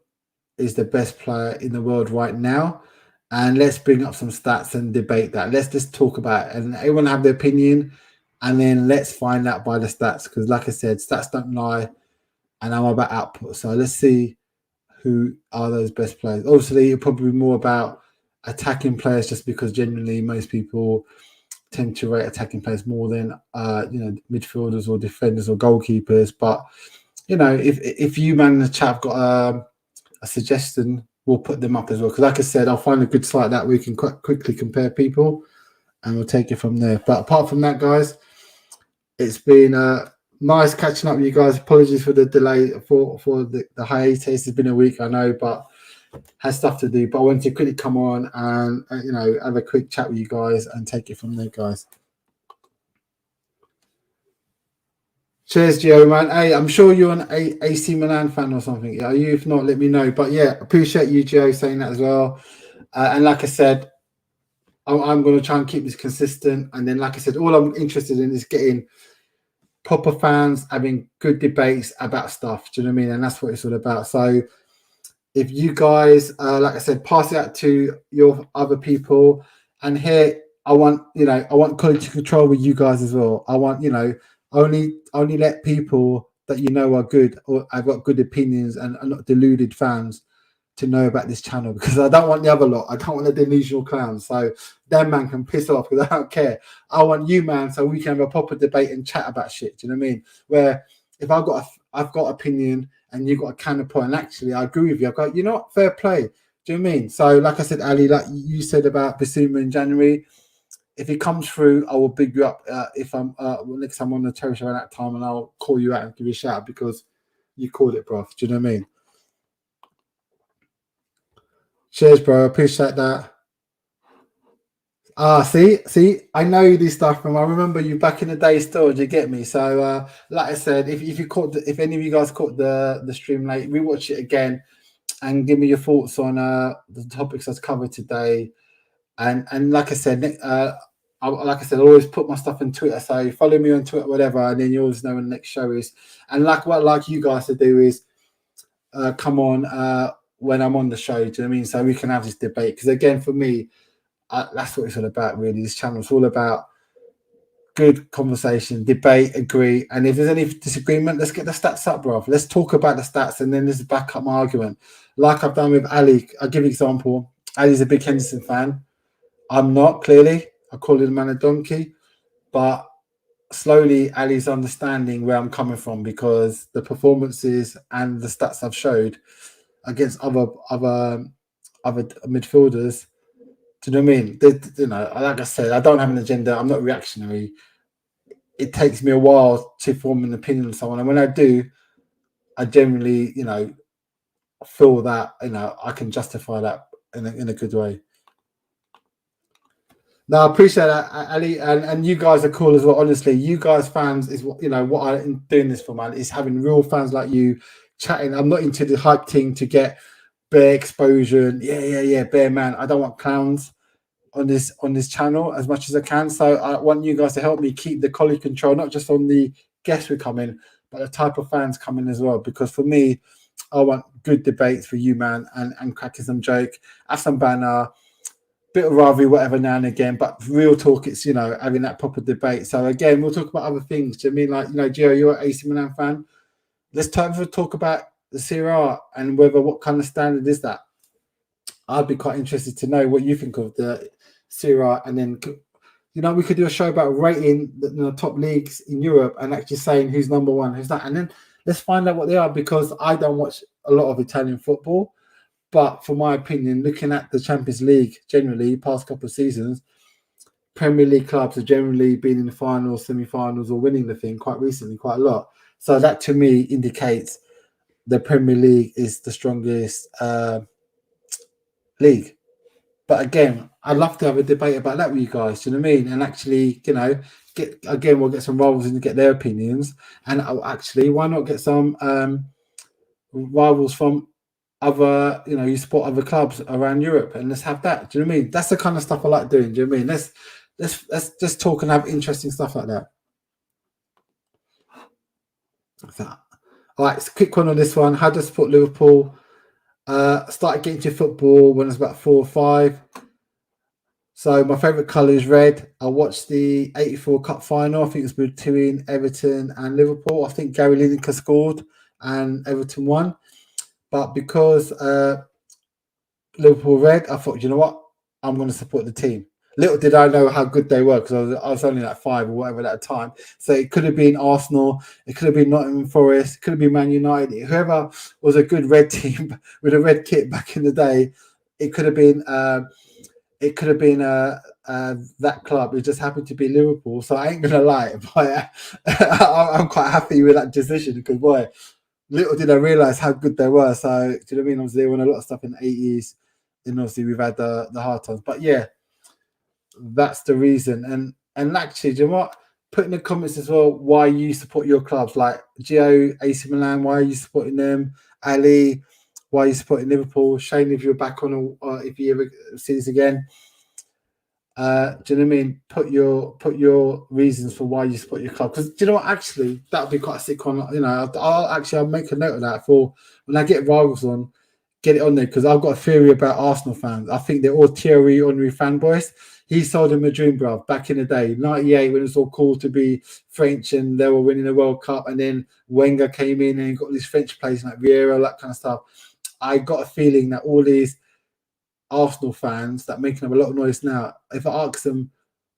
is the best player in the world right now, and let's bring up some stats and debate that. Let's just talk about it, and everyone have their opinion, and then let's find out by the stats. Because like I said, stats don't lie, and I'm about output. So let's see who are those best players. Obviously, it'll probably be more about attacking players, just because generally most people tend to rate attacking players more than you know, midfielders or defenders or goalkeepers. But you know, if you man in the chat have got a suggestion, we'll put them up as well. Because like I said, I'll find a good site that we can quite quickly compare people, and we'll take it from there. But apart from that, guys, it's been nice catching up with you guys. Apologies for the delay for the hiatus. It's been a week, I know, but has stuff to do. But I wanted to quickly come on and you know, have a quick chat with you guys and take it from there, guys. Cheers, Gio, man. Hey, I'm sure you're an AC Milan fan or something. Yeah, you? If not, let me know. But yeah, appreciate you, Gio, saying that as well. And like I said, I'm going to try and keep this consistent. And then, like I said, all I'm interested in is getting proper fans having good debates about stuff. Do you know what I mean? And that's what it's all about. So if you guys, like I said, pass it out to your other people. And here, I want quality control with you guys as well. I want, you know, only let people that you know are good or I've got good opinions and are not deluded fans to know about this channel, because I don't want the other lot. I don't want the delusional clowns. So them man can piss off because I don't care. I want you, man, so we can have a proper debate and chat about shit. Do you know what I mean? Where if I've got opinion and you've got a counterpoint, and actually I agree with you. I've got, you know what, fair play. Do you know what I mean? So like I said, Ali, like you said about Basuma in January, if it comes through, I will big you up if I'm next time on the terrace around that time, and I'll call you out and give you a shout because you called it, bro. Do you know what I mean? Cheers, bro. Appreciate that. See, I know you this stuff from. I remember you back in the day still. Do you get me? So, like I said, if you caught, if any of you guys caught the stream late, rewatch it again and give me your thoughts on the topics I've covered today. And like I said, like I said, I always put my stuff on Twitter. So follow me on Twitter, whatever, and then you always know when the next show is. And like what I like you guys to do is come on when I'm on the show. Do you know what I mean? So we can have this debate. Because again, for me, that's what it's all about. Really, this channel is all about good conversation, debate, agree. And if there's any disagreement, let's get the stats up, bro. Let's talk about the stats, and then let's back up my argument. Like I've done with Ali. I'll give you an example. Ali's a big Henderson fan. I'm not, clearly. I call him a man a donkey. But slowly, Ali's understanding where I'm coming from, because the performances and the stats I've showed against other midfielders. Do you know what I mean? Like I said, I don't have an agenda. I'm not reactionary. It takes me a while to form an opinion on someone, and when I do, I generally, feel that I can justify that in a good way. No, I appreciate that, Ali, and you guys are cool as well. Honestly, you guys fans is what I'm doing this for, man. Is having real fans like you chatting. I'm not into the hype thing to get bare exposure and bare man. I don't want clowns on this channel as much as I can. So I want you guys to help me keep the quality control, not just on the guests who come in, but the type of fans coming as well. Because for me, I want good debates for you, man, and cracking some joke, have some banner, bit of rivalry, whatever, now and again, but real talk, it's having that proper debate. So again, we'll talk about other things. Do you mean, like, Gio, you're an AC Milan fan? Let's talk about the Serie A and what kind of standard is that. I'd be quite interested to know what you think of the Serie A, and then we could do a show about rating the top leagues in Europe and actually saying who's number one, who's that, and then let's find out what they are, because I don't watch a lot of Italian football. But for my opinion, looking at the Champions League generally, past couple of seasons, Premier League clubs have generally been in the finals, semi-finals, or winning the thing quite recently, quite a lot. So that to me indicates the Premier League is the strongest league. But again, I'd love to have a debate about that with you guys. Do you know what I mean? And actually, we'll get some rivals and get their opinions. And actually, why not get some rivals from other, you support other clubs around Europe, and let's have that. Do you know what I mean? That's the kind of stuff I like doing. Do you know what I mean? Let's just talk and have interesting stuff like that. All right, it's a quick one on this one. How to support Liverpool? Started getting to football when I was about 4 or 5. So my favourite colour is red. I watched the 84 Cup final. I think it was between Everton and Liverpool. I think Gary Lineker scored and Everton won. But because Liverpool red, I thought, you know what? I'm going to support the team. Little did I know how good they were, because I was only like 5 or whatever at the time. So it could have been Arsenal, it could have been Nottingham Forest, it could have been Man United. Whoever was a good red team with a red kit back in the day, it could have been that club. It just happened to be Liverpool. So I ain't gonna lie, but I'm quite happy with that decision, because boy, little did I realise how good they were. So do you know what I mean? Obviously, they won a lot of stuff in the 80s, and obviously we've had the hard times. But yeah, that's the reason. And actually, do you know what? Put in the comments as well why you support your clubs, like Gio, AC Milan. Why are you supporting them? Ali, why are you supporting Liverpool? Shane, if you're back on, or if you ever see this again. Do you know what I mean? Put your reasons for why you support your club. Because do you know what? Actually, that would be quite a sick one. I'll make a note of that for when I get rivals on. Get it on there, because I've got a theory about Arsenal fans. I think they're all Thierry Henry fanboys. He sold him a dream, bro, back in the day, 98, when it was all cool to be French and they were winning the World Cup. And then Wenger came in and got these French players like Vieira, that kind of stuff. I got a feeling that all these Arsenal fans that are making up a lot of noise now, if I ask them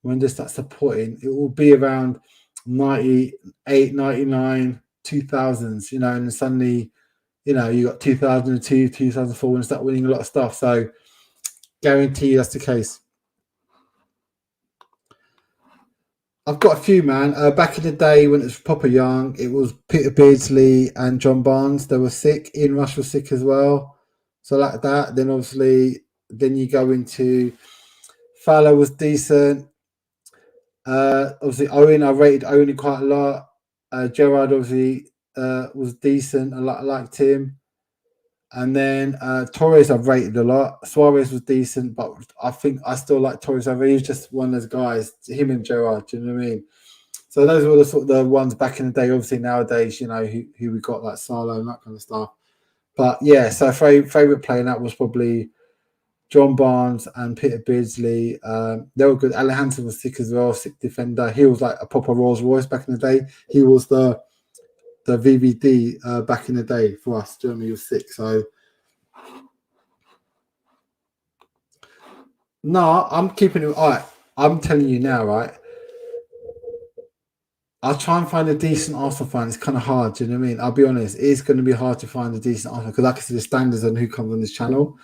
when they start supporting, it will be around 98, 99, 2000s, and then suddenly, you got 2002, 2004 and start winning a lot of stuff. So guarantee you that's the case. I've got a few, man. Back in the day when it was proper young, it was Peter Beardsley and John Barnes. They were sick. Ian Rush was sick as well. So like that. Then obviously, then you go into Fowler was decent. Obviously, Owen, I rated Owen quite a lot. Gerrard obviously was decent. I liked him. And then Torres I've rated a lot. Suarez was decent, but I think I still like Torres over. He was just one of those guys, him and Gerrard, do you know what I mean? So those were the sort of the ones back in the day. Obviously nowadays, you know, who we got like Salah and that kind of stuff. But yeah, so favourite player in that was probably John Barnes and Peter Beardsley. They were good. Alan Hansen was sick as well, sick defender. He was like a proper Rolls Royce back in the day. He was the VVD back in the day for us. Germany was sick. So no, I'm keeping it. All right, I'm telling you now, right? I'll try and find a decent Arsenal fan. It's kind of hard. Do you know what I mean? I'll be honest. It's going to be hard to find a decent Arsenal because, like I said, the standards on who comes on this channel.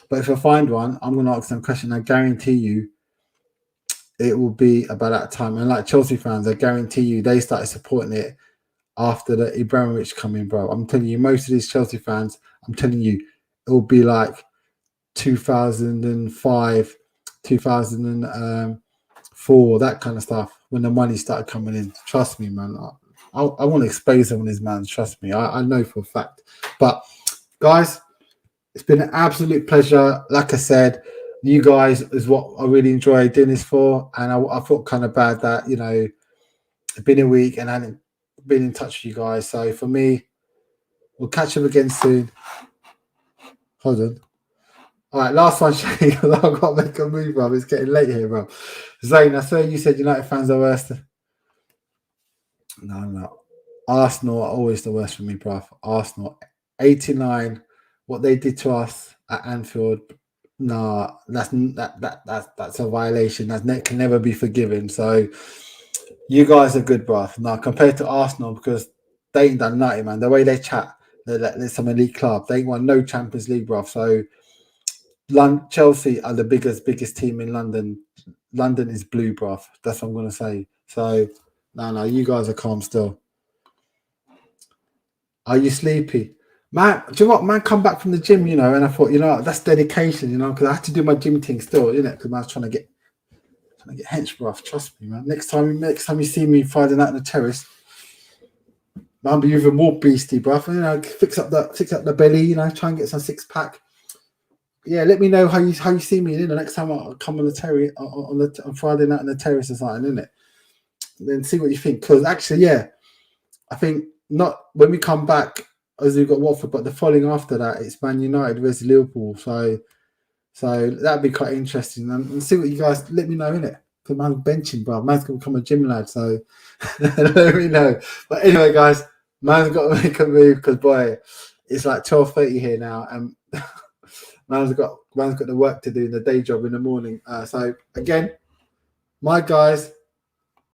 But if I find one, I'm going to ask them a question. I guarantee you, it will be about that time. And like Chelsea fans, I guarantee you, they started supporting it after the Ibrahimovic come in, bro. I'm telling you, most of these Chelsea fans, I'm telling you, it will be like 2005, 2004, that kind of stuff, when the money started coming in. Trust me, man. I want to expose some of these man. Trust me. I know for a fact. But guys, it's been an absolute pleasure. Like I said, you guys is what I really enjoy doing this for. And I felt kind of bad that, you know, it's been a week and I hadn't been in touch with you guys. So for me, we'll catch up again soon. Hold on. All right, last one, Shane, because I've got to make a move, bro. It's getting late here, bro. Zain, I swear you said United fans are worst. No. Arsenal are always the worst for me, bro. Arsenal, 89, what they did to us at Anfield, nah, that's a violation. That can never be forgiven. So you guys are good, bro. Now, compared to Arsenal, because they ain't done nothing, man. The way they chat, they're some elite club. They ain't won no Champions League, bro. So Chelsea are the biggest team in London. London is blue, bruv. That's what I'm going to say. So, no, you guys are calm still. Are you sleepy? Man, do you know what? Man, come back from the gym, you know, and I thought, you know, that's dedication, you know, because I had to do my gym thing still, you know, because I was trying to get hench, bruv. Trust me, man. Next time you see me Friday night on the terrace, I'll be even more beastie, bruv. You know, fix up the belly, you know, try and get some 6-pack. Yeah, let me know how you see me. You know, next time I come on the terrace on Friday night on the terrace or something, isn't it? Then see what you think. Because actually, yeah, I think not when we come back as we've got Watford, but the following after that, it's Man United versus Liverpool. So that'd be quite interesting. And see what you guys let me know, innit? Because man's benching, bro. Man's gonna become a gym lad. So let me know. But anyway, guys, man's got to make a move because boy, it's like 12:30 here now, and man's got the work to do in the day job in the morning. So again, my guys,